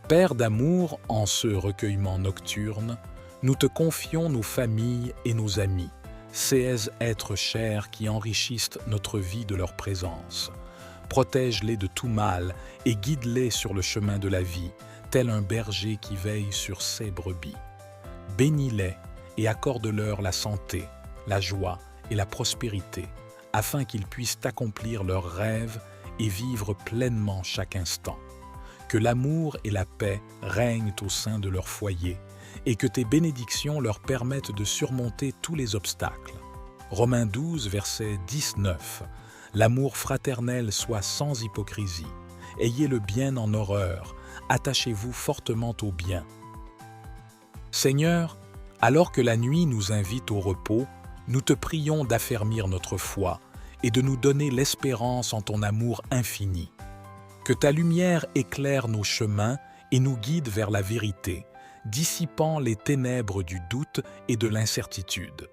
Père d'amour, en ce recueillement nocturne, nous te confions nos familles et nos amis, ces êtres chers qui enrichissent notre vie de leur présence. Protège-les de tout mal et guide-les sur le chemin de la vie, tel un berger qui veille sur ses brebis. Bénis-les et accorde-leur la santé, la joie et la prospérité, afin qu'ils puissent accomplir leurs rêves et vivre pleinement chaque instant. Que l'amour et la paix règnent au sein de leur foyer et que tes bénédictions leur permettent de surmonter tous les obstacles. Romains 12, verset 19. L'amour fraternel soit sans hypocrisie. Ayez le bien en horreur, attachez-vous fortement au bien. Seigneur, alors que la nuit nous invite au repos, nous te prions d'affermir notre foi et de nous donner l'espérance en ton amour infini. Que ta lumière éclaire nos chemins et nous guide vers la vérité, dissipant les ténèbres du doute et de l'incertitude.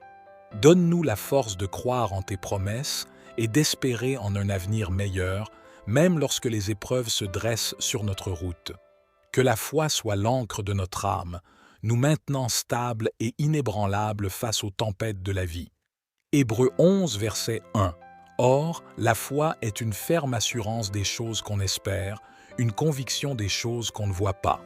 Donne-nous la force de croire en tes promesses et d'espérer en un avenir meilleur, même lorsque les épreuves se dressent sur notre route. Que la foi soit l'encre de notre âme, nous maintenant stables et inébranlables face aux tempêtes de la vie. Hébreux 11, verset 1. Or, la foi est une ferme assurance des choses qu'on espère, une conviction des choses qu'on ne voit pas.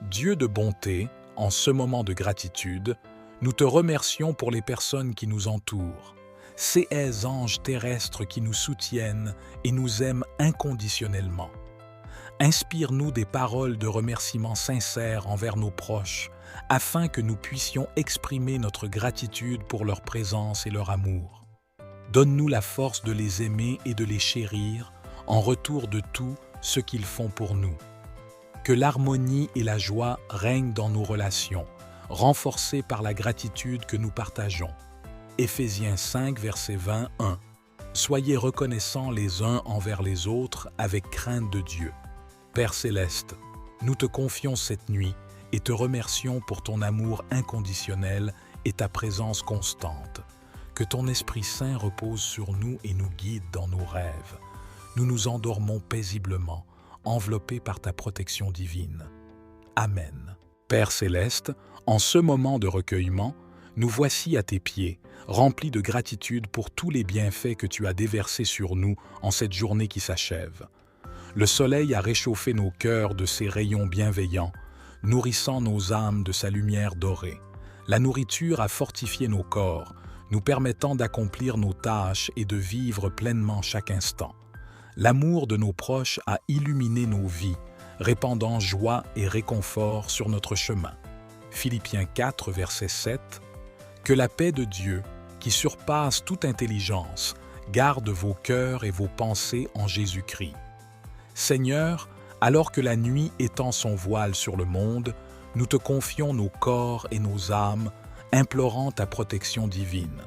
Dieu de bonté, en ce moment de gratitude, nous te remercions pour les personnes qui nous entourent, ces anges terrestres qui nous soutiennent et nous aiment inconditionnellement. Inspire-nous des paroles de remerciement sincères envers nos proches, afin que nous puissions exprimer notre gratitude pour leur présence et leur amour. Donne-nous la force de les aimer et de les chérir en retour de tout ce qu'ils font pour nous. Que l'harmonie et la joie règnent dans nos relations, renforcées par la gratitude que nous partageons. Éphésiens 5, verset 21. Soyez reconnaissants les uns envers les autres avec crainte de Dieu. Père céleste, nous te confions cette nuit et te remercions pour ton amour inconditionnel et ta présence constante. Que ton Esprit Saint repose sur nous et nous guide dans nos rêves. Nous nous endormons paisiblement, enveloppés par ta protection divine. Amen. Père céleste, en ce moment de recueillement, nous voici à tes pieds, remplis de gratitude pour tous les bienfaits que tu as déversés sur nous en cette journée qui s'achève. Le soleil a réchauffé nos cœurs de ses rayons bienveillants, nourrissant nos âmes de sa lumière dorée. La nourriture a fortifié nos corps, nous permettant d'accomplir nos tâches et de vivre pleinement chaque instant. L'amour de nos proches a illuminé nos vies, répandant joie et réconfort sur notre chemin. Philippiens 4, verset 7. Que la paix de Dieu, qui surpasse toute intelligence, garde vos cœurs et vos pensées en Jésus-Christ. Seigneur, alors que la nuit étend son voile sur le monde, nous te confions nos corps et nos âmes, implorant ta protection divine.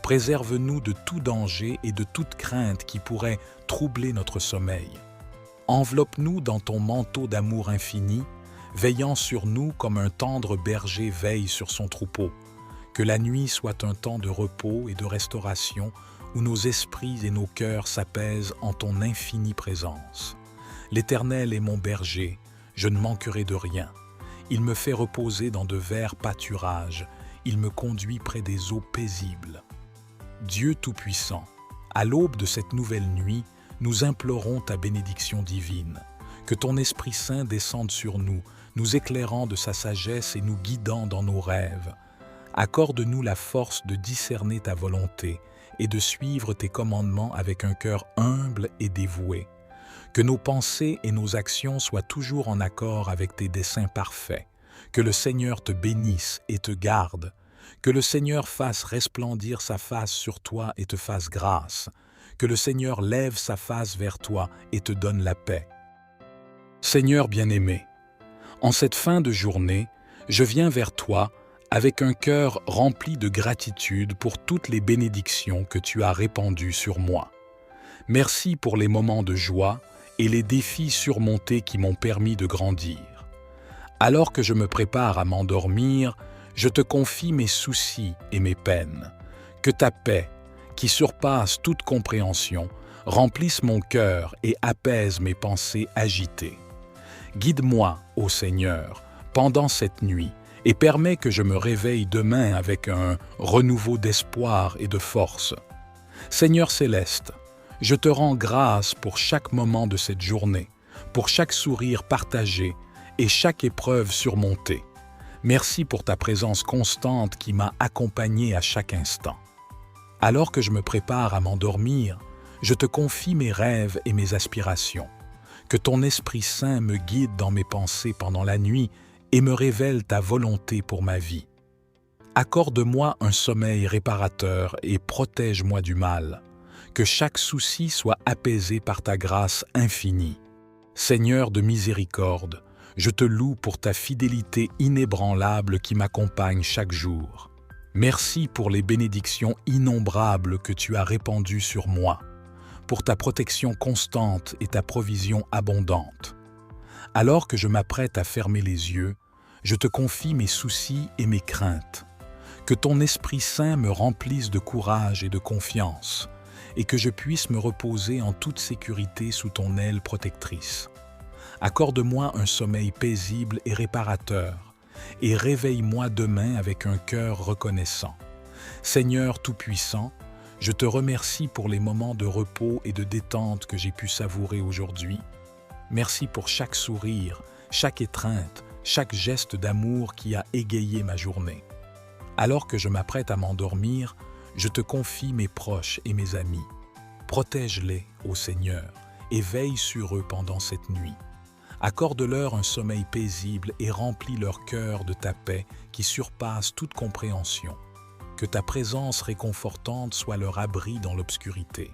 Préserve-nous de tout danger et de toute crainte qui pourrait troubler notre sommeil. Enveloppe-nous dans ton manteau d'amour infini, veillant sur nous comme un tendre berger veille sur son troupeau. Que la nuit soit un temps de repos et de restauration où nos esprits et nos cœurs s'apaisent en ton infinie présence. L'Éternel est mon berger, je ne manquerai de rien. Il me fait reposer dans de verts pâturages, il me conduit près des eaux paisibles. Dieu Tout-Puissant, à l'aube de cette nouvelle nuit, nous implorons ta bénédiction divine. Que ton Esprit Saint descende sur nous, nous éclairant de sa sagesse et nous guidant dans nos rêves. Accorde-nous la force de discerner ta volonté et de suivre tes commandements avec un cœur humble et dévoué. Que nos pensées et nos actions soient toujours en accord avec tes desseins parfaits. Que le Seigneur te bénisse et te garde. Que le Seigneur fasse resplendir sa face sur toi et te fasse grâce. Que le Seigneur lève sa face vers toi et te donne la paix. Seigneur bien-aimé, en cette fin de journée, je viens vers toi avec un cœur rempli de gratitude pour toutes les bénédictions que tu as répandues sur moi. Merci pour les moments de joie et les défis surmontés qui m'ont permis de grandir. Alors que je me prépare à m'endormir, je te confie mes soucis et mes peines. Que ta paix, qui surpasse toute compréhension, remplisse mon cœur et apaise mes pensées agitées. Guide-moi, ô Seigneur, pendant cette nuit et permets que je me réveille demain avec un renouveau d'espoir et de force. Seigneur céleste, je te rends grâce pour chaque moment de cette journée, pour chaque sourire partagé et chaque épreuve surmontée. Merci pour ta présence constante qui m'a accompagné à chaque instant. Alors que je me prépare à m'endormir, je te confie mes rêves et mes aspirations. Que ton Esprit Saint me guide dans mes pensées pendant la nuit et me révèle ta volonté pour ma vie. Accorde-moi un sommeil réparateur et protège-moi du mal. Que chaque souci soit apaisé par ta grâce infinie. Seigneur de miséricorde, je te loue pour ta fidélité inébranlable qui m'accompagne chaque jour. Merci pour les bénédictions innombrables que tu as répandues sur moi, pour ta protection constante et ta provision abondante. Alors que je m'apprête à fermer les yeux, je te confie mes soucis et mes craintes. Que ton Esprit Saint me remplisse de courage et de confiance, et que je puisse me reposer en toute sécurité sous ton aile protectrice. Accorde-moi un sommeil paisible et réparateur, et réveille-moi demain avec un cœur reconnaissant. Seigneur Tout-Puissant, je te remercie pour les moments de repos et de détente que j'ai pu savourer aujourd'hui. Merci pour chaque sourire, chaque étreinte, chaque geste d'amour qui a égayé ma journée. Alors que je m'apprête à m'endormir, je te confie mes proches et mes amis. Protège-les, ô Seigneur, et veille sur eux pendant cette nuit. Accorde-leur un sommeil paisible et remplis leur cœur de ta paix qui surpasse toute compréhension. Que ta présence réconfortante soit leur abri dans l'obscurité.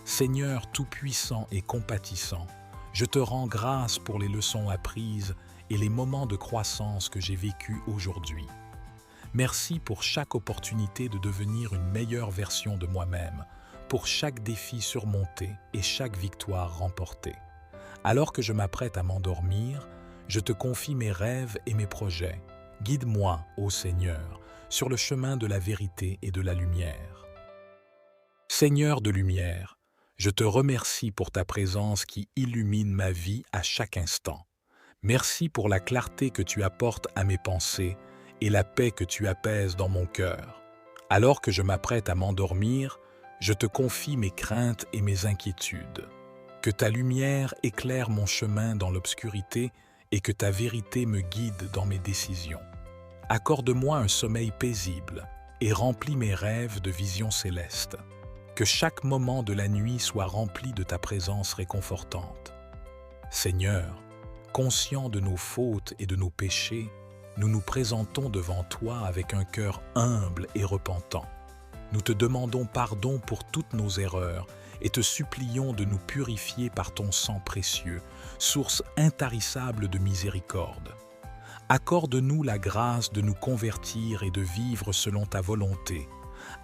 Seigneur tout-puissant et compatissant, je te rends grâce pour les leçons apprises et les moments de croissance que j'ai vécus aujourd'hui. Merci pour chaque opportunité de devenir une meilleure version de moi-même, pour chaque défi surmonté et chaque victoire remportée. Alors que je m'apprête à m'endormir, je te confie mes rêves et mes projets. Guide-moi, ô Seigneur, sur le chemin de la vérité et de la lumière. Seigneur de lumière, je te remercie pour ta présence qui illumine ma vie à chaque instant. Merci pour la clarté que tu apportes à mes pensées et la paix que tu apaises dans mon cœur. Alors que je m'apprête à m'endormir, je te confie mes craintes et mes inquiétudes. Que ta lumière éclaire mon chemin dans l'obscurité et que ta vérité me guide dans mes décisions. Accorde-moi un sommeil paisible et remplis mes rêves de visions célestes. Que chaque moment de la nuit soit rempli de ta présence réconfortante. Seigneur, conscients de nos fautes et de nos péchés, nous nous présentons devant toi avec un cœur humble et repentant. Nous te demandons pardon pour toutes nos erreurs et te supplions de nous purifier par ton sang précieux, source intarissable de miséricorde. Accorde-nous la grâce de nous convertir et de vivre selon ta volonté,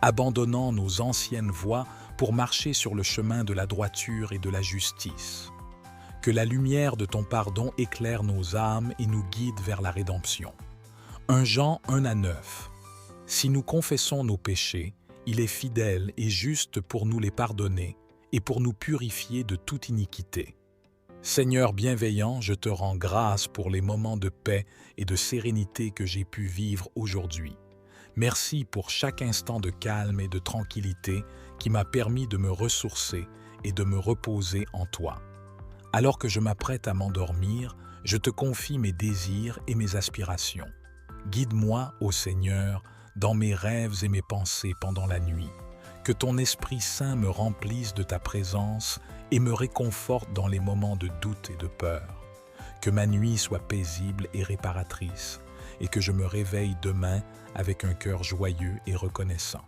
abandonnant nos anciennes voies pour marcher sur le chemin de la droiture et de la justice. Que la lumière de ton pardon éclaire nos âmes et nous guide vers la rédemption. 1 Jean 1:9. Si nous confessons nos péchés, il est fidèle et juste pour nous les pardonner et pour nous purifier de toute iniquité. Seigneur bienveillant, je te rends grâce pour les moments de paix et de sérénité que j'ai pu vivre aujourd'hui. Merci pour chaque instant de calme et de tranquillité qui m'a permis de me ressourcer et de me reposer en toi. Alors que je m'apprête à m'endormir, je te confie mes désirs et mes aspirations. Guide-moi, ô Seigneur, dans mes rêves et mes pensées pendant la nuit. Que ton Esprit Saint me remplisse de ta présence et me réconforte dans les moments de doute et de peur. Que ma nuit soit paisible et réparatrice, et que je me réveille demain avec un cœur joyeux et reconnaissant.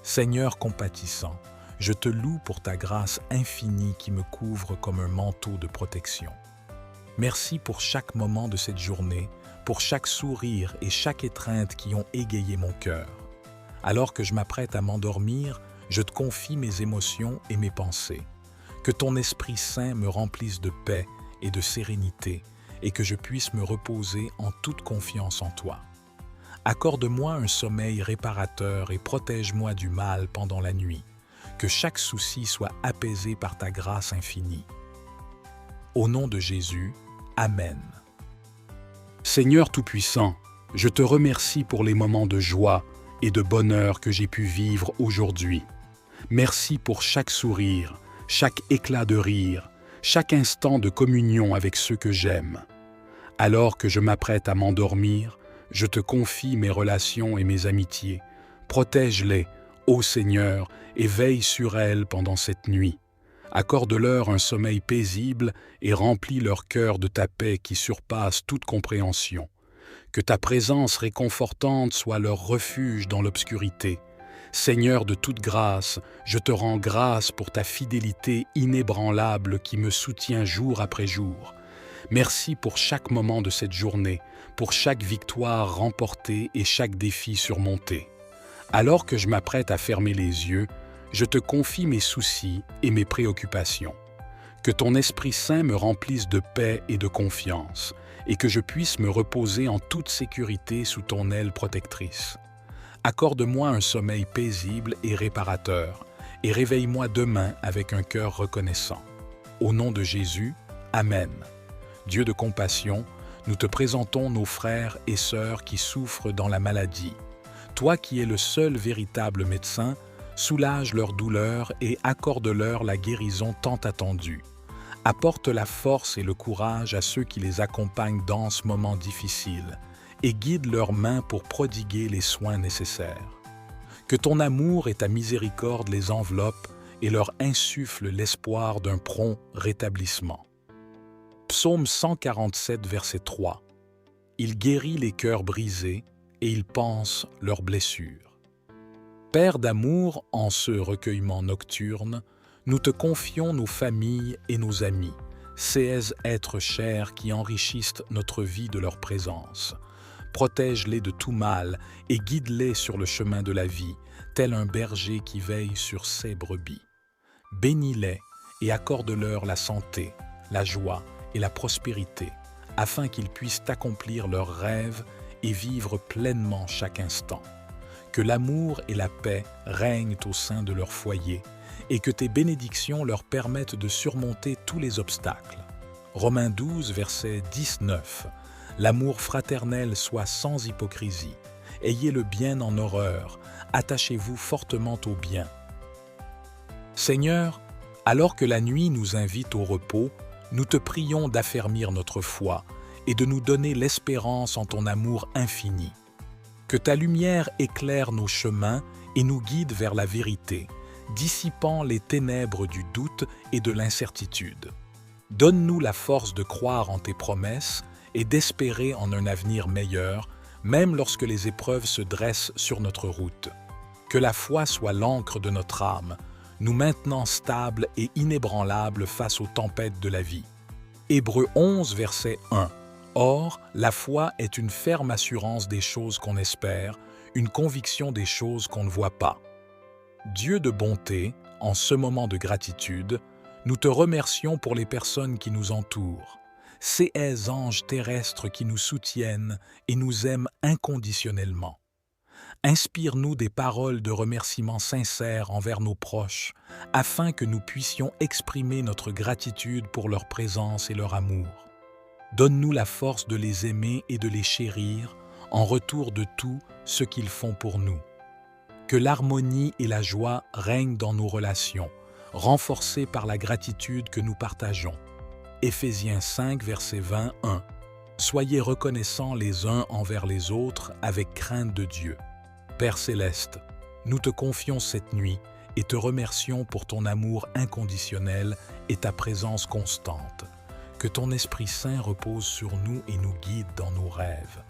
Seigneur compatissant, je te loue pour ta grâce infinie qui me couvre comme un manteau de protection. Merci pour chaque moment de cette journée, pour chaque sourire et chaque étreinte qui ont égayé mon cœur. Alors que je m'apprête à m'endormir, je te confie mes émotions et mes pensées. Que ton Esprit Saint me remplisse de paix et de sérénité et que je puisse me reposer en toute confiance en toi. Accorde-moi un sommeil réparateur et protège-moi du mal pendant la nuit. Que chaque souci soit apaisé par ta grâce infinie. Au nom de Jésus, Amen. Seigneur Tout-Puissant, je te remercie pour les moments de joie et de bonheur que j'ai pu vivre aujourd'hui. Merci pour chaque sourire, chaque éclat de rire, chaque instant de communion avec ceux que j'aime. Alors que je m'apprête à m'endormir, je te confie mes relations et mes amitiés. Protège-les, ô Seigneur, et veille sur elles pendant cette nuit. Accorde-leur un sommeil paisible et remplis leur cœur de ta paix qui surpasse toute compréhension. Que ta présence réconfortante soit leur refuge dans l'obscurité. Seigneur de toute grâce, je te rends grâce pour ta fidélité inébranlable qui me soutient jour après jour. Merci pour chaque moment de cette journée, pour chaque victoire remportée et chaque défi surmonté. Alors que je m'apprête à fermer les yeux, je te confie mes soucis et mes préoccupations. Que ton Esprit Saint me remplisse de paix et de confiance, et que je puisse me reposer en toute sécurité sous ton aile protectrice. Accorde-moi un sommeil paisible et réparateur, et réveille-moi demain avec un cœur reconnaissant. Au nom de Jésus, Amen. Dieu de compassion, nous te présentons nos frères et sœurs qui souffrent dans la maladie. Toi qui es le seul véritable médecin, soulage leur douleur et accorde-leur la guérison tant attendue. Apporte la force et le courage à ceux qui les accompagnent dans ce moment difficile et guide leurs mains pour prodiguer les soins nécessaires. Que ton amour et ta miséricorde les enveloppent et leur insufflent l'espoir d'un prompt rétablissement. Psaume 147, verset 3. Il guérit les cœurs brisés et il panse leurs blessures. Père d'amour, en ce recueillement nocturne, nous te confions nos familles et nos amis, ces êtres chers qui enrichissent notre vie de leur présence. Protège-les de tout mal et guide-les sur le chemin de la vie, tel un berger qui veille sur ses brebis. Bénis-les et accorde-leur la santé, la joie et la prospérité, afin qu'ils puissent accomplir leurs rêves et vivre pleinement chaque instant. Que l'amour et la paix règnent au sein de leur foyer et que tes bénédictions leur permettent de surmonter tous les obstacles. Romains 12, verset 19. L'amour fraternel soit sans hypocrisie. Ayez le bien en horreur, attachez-vous fortement au bien. Seigneur, alors que la nuit nous invite au repos, nous te prions d'affermir notre foi et de nous donner l'espérance en ton amour infini. Que ta lumière éclaire nos chemins et nous guide vers la vérité, dissipant les ténèbres du doute et de l'incertitude. Donne-nous la force de croire en tes promesses et d'espérer en un avenir meilleur, même lorsque les épreuves se dressent sur notre route. Que la foi soit l'encre de notre âme, nous maintenant stables et inébranlables face aux tempêtes de la vie. Hébreux 11, verset 1. Or, la foi est une ferme assurance des choses qu'on espère, une conviction des choses qu'on ne voit pas. Dieu de bonté, en ce moment de gratitude, nous te remercions pour les personnes qui nous entourent, ces anges terrestres qui nous soutiennent et nous aiment inconditionnellement. Inspire-nous des paroles de remerciement sincères envers nos proches, afin que nous puissions exprimer notre gratitude pour leur présence et leur amour. Donne-nous la force de les aimer et de les chérir en retour de tout ce qu'ils font pour nous. Que l'harmonie et la joie règnent dans nos relations, renforcées par la gratitude que nous partageons. Éphésiens 5, verset 21. Soyez reconnaissants les uns envers les autres avec crainte de Dieu. Père céleste, nous te confions cette nuit et te remercions pour ton amour inconditionnel et ta présence constante. Que ton Esprit Saint repose sur nous et nous guide dans nos rêves.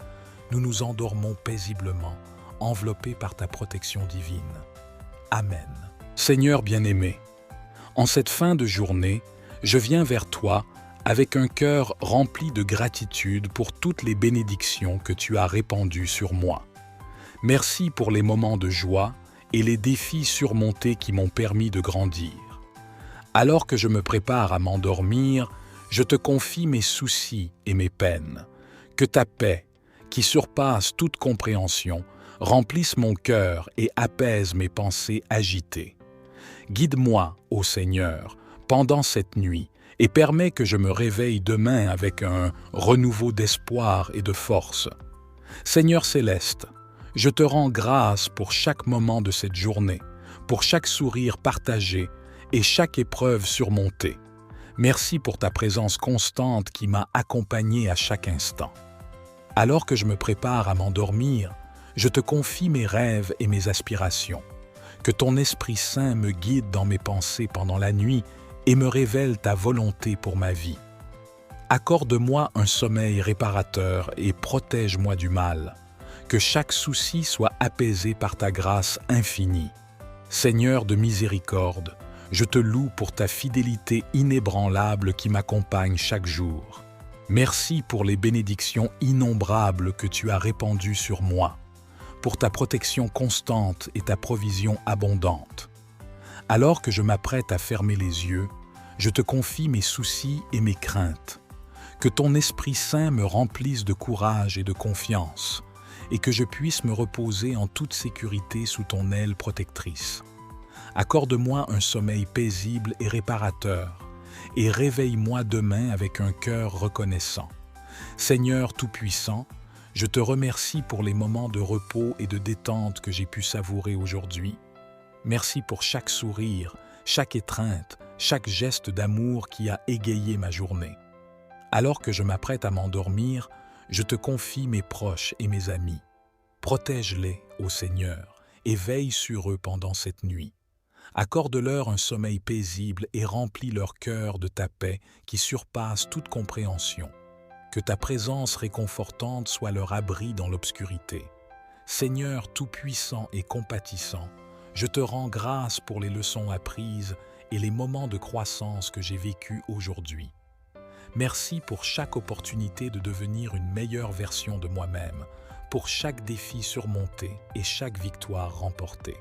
nous nous endormons paisiblement, enveloppés par ta protection divine. Amen. Seigneur bien-aimé, en cette fin de journée, je viens vers toi avec un cœur rempli de gratitude pour toutes les bénédictions que tu as répandues sur moi. Merci pour les moments de joie et les défis surmontés qui m'ont permis de grandir. Alors que je me prépare à m'endormir, je te confie mes soucis et mes peines. Que ta paix, qui surpasse toute compréhension, remplisse mon cœur et apaise mes pensées agitées. Guide-moi, ô Seigneur, pendant cette nuit et permets que je me réveille demain avec un renouveau d'espoir et de force. Seigneur céleste, je te rends grâce pour chaque moment de cette journée, pour chaque sourire partagé et chaque épreuve surmontée. Merci pour ta présence constante qui m'a accompagné à chaque instant. Alors que je me prépare à m'endormir, je te confie mes rêves et mes aspirations. Que ton Esprit Saint me guide dans mes pensées pendant la nuit et me révèle ta volonté pour ma vie. Accorde-moi un sommeil réparateur et protège-moi du mal. Que chaque souci soit apaisé par ta grâce infinie. Seigneur de miséricorde, je te loue pour ta fidélité inébranlable qui m'accompagne chaque jour. Merci pour les bénédictions innombrables que tu as répandues sur moi, pour ta protection constante et ta provision abondante. Alors que je m'apprête à fermer les yeux, je te confie mes soucis et mes craintes. Que ton Esprit Saint me remplisse de courage et de confiance, et que je puisse me reposer en toute sécurité sous ton aile protectrice. Accorde-moi un sommeil paisible et réparateur, et réveille-moi demain avec un cœur reconnaissant. Seigneur Tout-Puissant, je te remercie pour les moments de repos et de détente que j'ai pu savourer aujourd'hui. Merci pour chaque sourire, chaque étreinte, chaque geste d'amour qui a égayé ma journée. Alors que je m'apprête à m'endormir, je te confie mes proches et mes amis. Protège-les, ô Seigneur, et veille sur eux pendant cette nuit. Accorde-leur un sommeil paisible et remplis leur cœur de ta paix qui surpasse toute compréhension. Que ta présence réconfortante soit leur abri dans l'obscurité. Seigneur tout-puissant et compatissant, je te rends grâce pour les leçons apprises et les moments de croissance que j'ai vécus aujourd'hui. Merci pour chaque opportunité de devenir une meilleure version de moi-même, pour chaque défi surmonté et chaque victoire remportée.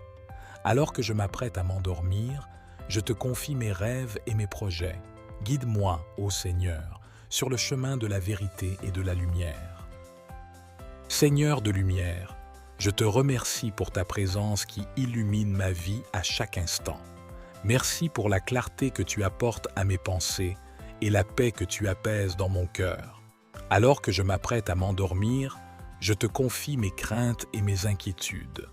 Alors que je m'apprête à m'endormir, je te confie mes rêves et mes projets. Guide-moi, ô Seigneur, sur le chemin de la vérité et de la lumière. Seigneur de lumière, je te remercie pour ta présence qui illumine ma vie à chaque instant. Merci pour la clarté que tu apportes à mes pensées et la paix que tu apaises dans mon cœur. Alors que je m'apprête à m'endormir, je te confie mes craintes et mes inquiétudes.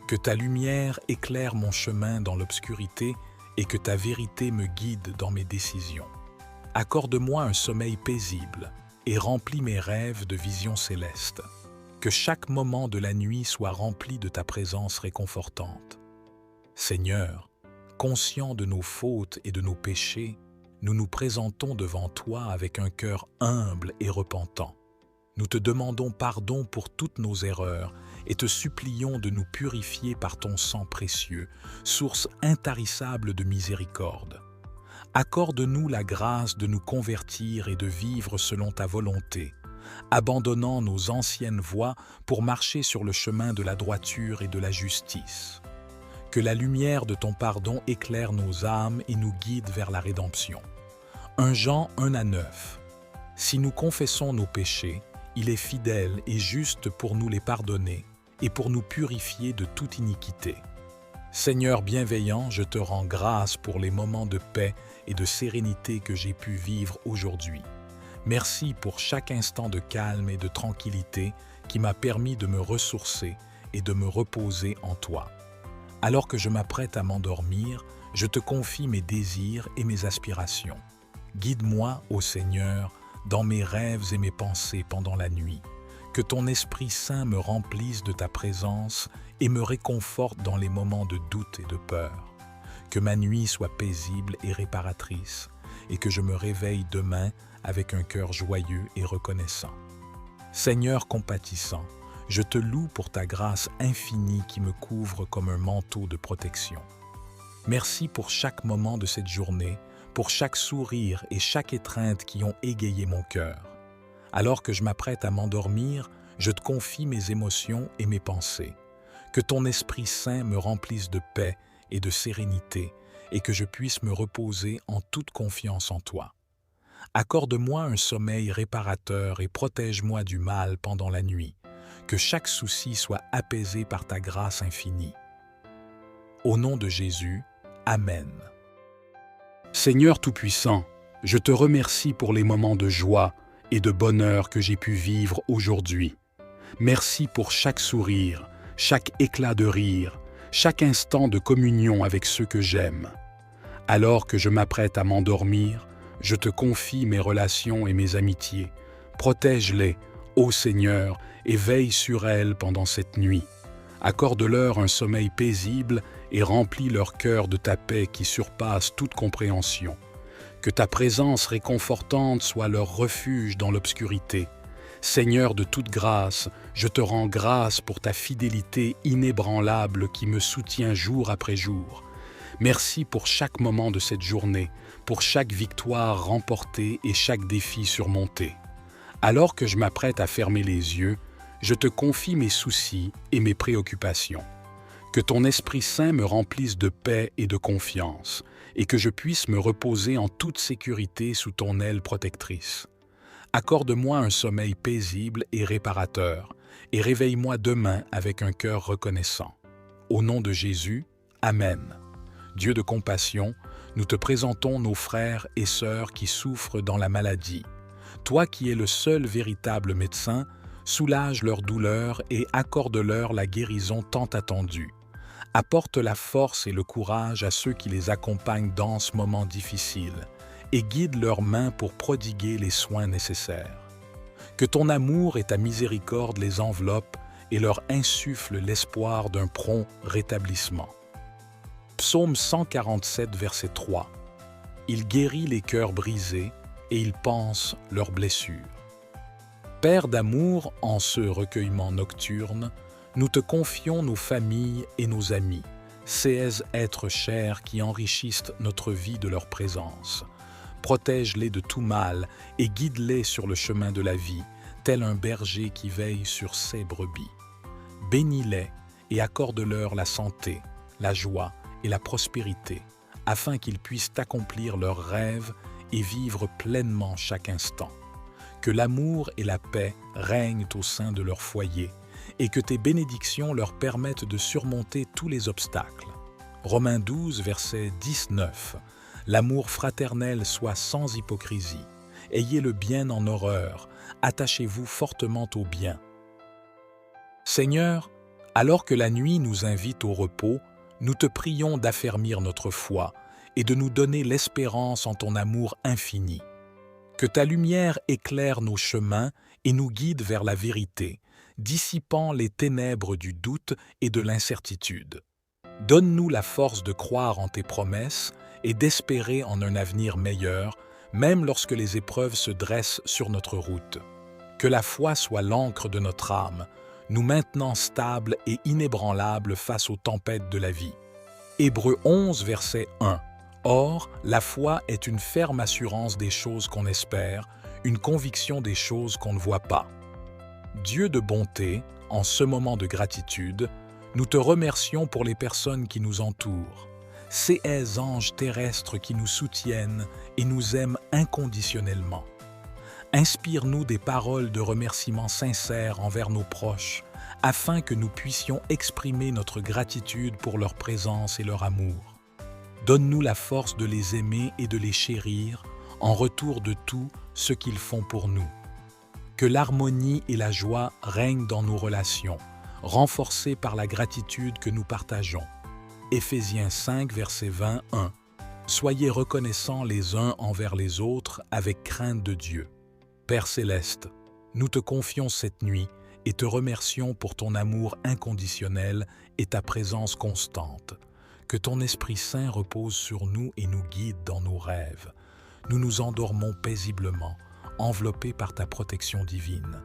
Que ta lumière éclaire mon chemin dans l'obscurité et que ta vérité me guide dans mes décisions. Accorde-moi un sommeil paisible et remplis mes rêves de visions célestes. Que chaque moment de la nuit soit rempli de ta présence réconfortante. Seigneur, conscients de nos fautes et de nos péchés, nous nous présentons devant toi avec un cœur humble et repentant. Nous te demandons pardon pour toutes nos erreurs et te supplions de nous purifier par ton sang précieux, source intarissable de miséricorde. Accorde-nous la grâce de nous convertir et de vivre selon ta volonté, abandonnant nos anciennes voies pour marcher sur le chemin de la droiture et de la justice. Que la lumière de ton pardon éclaire nos âmes et nous guide vers la rédemption. 1 Jean 1:9. Si nous confessons nos péchés, il est fidèle et juste pour nous les pardonner et pour nous purifier de toute iniquité. Seigneur bienveillant, je te rends grâce pour les moments de paix et de sérénité que j'ai pu vivre aujourd'hui. Merci pour chaque instant de calme et de tranquillité qui m'a permis de me ressourcer et de me reposer en toi. Alors que je m'apprête à m'endormir, je te confie mes désirs et mes aspirations. Guide-moi, ô Seigneur, dans mes rêves et mes pensées pendant la nuit. Que ton Esprit Saint me remplisse de ta présence et me réconforte dans les moments de doute et de peur. Que ma nuit soit paisible et réparatrice, et que je me réveille demain avec un cœur joyeux et reconnaissant. Seigneur compatissant, Je te loue pour ta grâce infinie qui me couvre comme un manteau de protection. Merci pour chaque moment de cette journée, pour chaque sourire et chaque étreinte qui ont égayé mon cœur. Alors que je m'apprête à m'endormir, je te confie mes émotions et mes pensées. Que ton Esprit Saint me remplisse de paix et de sérénité et que je puisse me reposer en toute confiance en toi. Accorde-moi un sommeil réparateur et protège-moi du mal pendant la nuit. Que chaque souci soit apaisé par ta grâce infinie. Au nom de Jésus, Amen. Seigneur Tout-Puissant, je te remercie pour les moments de joie et de bonheur que j'ai pu vivre aujourd'hui. Merci pour chaque sourire, chaque éclat de rire, chaque instant de communion avec ceux que j'aime. Alors que je m'apprête à m'endormir, je te confie mes relations et mes amitiés. Protège-les, ô Seigneur, et veille sur elles pendant cette nuit. Accorde-leur un sommeil paisible et remplis leur cœur de ta paix qui surpasse toute compréhension. Que ta présence réconfortante soit leur refuge dans l'obscurité. Seigneur de toute grâce, je te rends grâce pour ta fidélité inébranlable qui me soutient jour après jour. Merci pour chaque moment de cette journée, pour chaque victoire remportée et chaque défi surmonté. Alors que je m'apprête à fermer les yeux, je te confie mes soucis et mes préoccupations. Que ton Esprit Saint me remplisse de paix et de confiance, et que je puisse me reposer en toute sécurité sous ton aile protectrice. Accorde-moi un sommeil paisible et réparateur, et réveille-moi demain avec un cœur reconnaissant. Au nom de Jésus, Amen. Dieu de compassion, nous te présentons nos frères et sœurs qui souffrent dans la maladie. Toi qui es le seul véritable médecin, soulage leur douleur et accorde-leur la guérison tant attendue. Apporte la force et le courage à ceux qui les accompagnent dans ce moment difficile et guide leurs mains pour prodiguer les soins nécessaires. Que ton amour et ta miséricorde les enveloppent et leur insuffle l'espoir d'un prompt rétablissement. Psaume 147, verset 3. Il guérit les cœurs brisés et il panse leurs blessures. Père d'amour, en ce recueillement nocturne, nous te confions nos familles et nos amis, ces êtres chers qui enrichissent notre vie de leur présence. Protège-les de tout mal et guide-les sur le chemin de la vie, tel un berger qui veille sur ses brebis. Bénis-les et accorde-leur la santé, la joie et la prospérité, afin qu'ils puissent accomplir leurs rêves et vivre pleinement chaque instant. Que l'amour et la paix règnent au sein de leur foyer et que tes bénédictions leur permettent de surmonter tous les obstacles. Romains 12, verset 19. L'amour fraternel soit sans hypocrisie. Ayez le bien en horreur, attachez-vous fortement au bien. Seigneur, alors que la nuit nous invite au repos, nous te prions d'affermir notre foi et de nous donner l'espérance en ton amour infini. Que ta lumière éclaire nos chemins et nous guide vers la vérité, dissipant les ténèbres du doute et de l'incertitude. Donne-nous la force de croire en tes promesses et d'espérer en un avenir meilleur, même lorsque les épreuves se dressent sur notre route. Que la foi soit l'encre de notre âme, nous maintenant stables et inébranlables face aux tempêtes de la vie. Hébreux 11, verset 1. Or, la foi est une ferme assurance des choses qu'on espère, une conviction des choses qu'on ne voit pas. Dieu de bonté, en ce moment de gratitude, nous te remercions pour les personnes qui nous entourent, ces anges terrestres qui nous soutiennent et nous aiment inconditionnellement. Inspire-nous des paroles de remerciement sincères envers nos proches, afin que nous puissions exprimer notre gratitude pour leur présence et leur amour. Donne-nous la force de les aimer et de les chérir en retour de tout ce qu'ils font pour nous. Que l'harmonie et la joie règnent dans nos relations, renforcées par la gratitude que nous partageons. Éphésiens 5, verset 21. Soyez reconnaissants les uns envers les autres avec crainte de Dieu. Père céleste, nous te confions cette nuit et te remercions pour ton amour inconditionnel et ta présence constante. Que ton Esprit Saint repose sur nous et nous guide dans nos rêves. Nous nous endormons paisiblement, enveloppés par ta protection divine.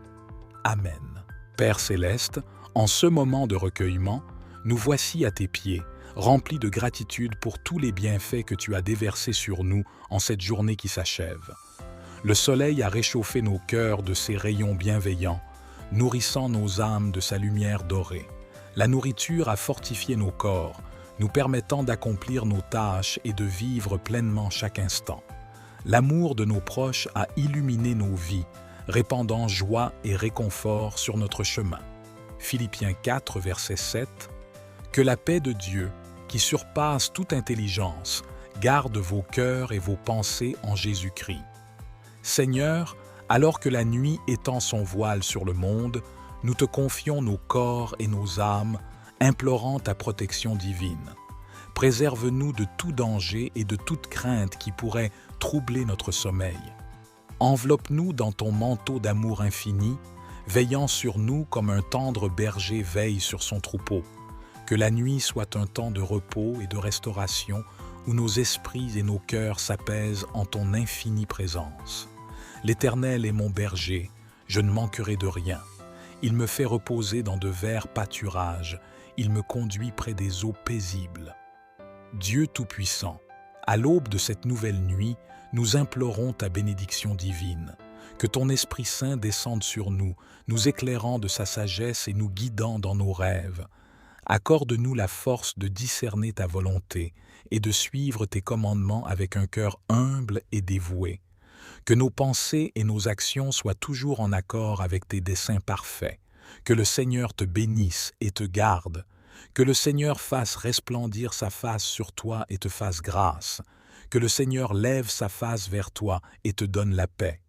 Amen. Père céleste, en ce moment de recueillement, nous voici à tes pieds, remplis de gratitude pour tous les bienfaits que tu as déversés sur nous en cette journée qui s'achève. Le soleil a réchauffé nos cœurs de ses rayons bienveillants, nourrissant nos âmes de sa lumière dorée. La nourriture a fortifié nos corps, nous permettant d'accomplir nos tâches et de vivre pleinement chaque instant. L'amour de nos proches a illuminé nos vies, répandant joie et réconfort sur notre chemin. Philippiens 4, verset 7. Que la paix de Dieu, qui surpasse toute intelligence, garde vos cœurs et vos pensées en Jésus-Christ. Seigneur, alors que la nuit étend son voile sur le monde, nous te confions nos corps et nos âmes, implorant ta protection divine. Préserve-nous de tout danger et de toute crainte qui pourrait troubler notre sommeil. Enveloppe-nous dans ton manteau d'amour infini, veillant sur nous comme un tendre berger veille sur son troupeau. Que la nuit soit un temps de repos et de restauration où nos esprits et nos cœurs s'apaisent en ton infinie présence. L'Éternel est mon berger, je ne manquerai de rien. Il me fait reposer dans de verts pâturages, il me conduit près des eaux paisibles. Dieu Tout-Puissant, à l'aube de cette nouvelle nuit, nous implorons ta bénédiction divine. Que ton Esprit Saint descende sur nous, nous éclairant de sa sagesse et nous guidant dans nos rêves. Accorde-nous la force de discerner ta volonté et de suivre tes commandements avec un cœur humble et dévoué. Que nos pensées et nos actions soient toujours en accord avec tes desseins parfaits. Que le Seigneur te bénisse et te garde. Que le Seigneur fasse resplendir sa face sur toi et te fasse grâce. Que le Seigneur lève sa face vers toi et te donne la paix.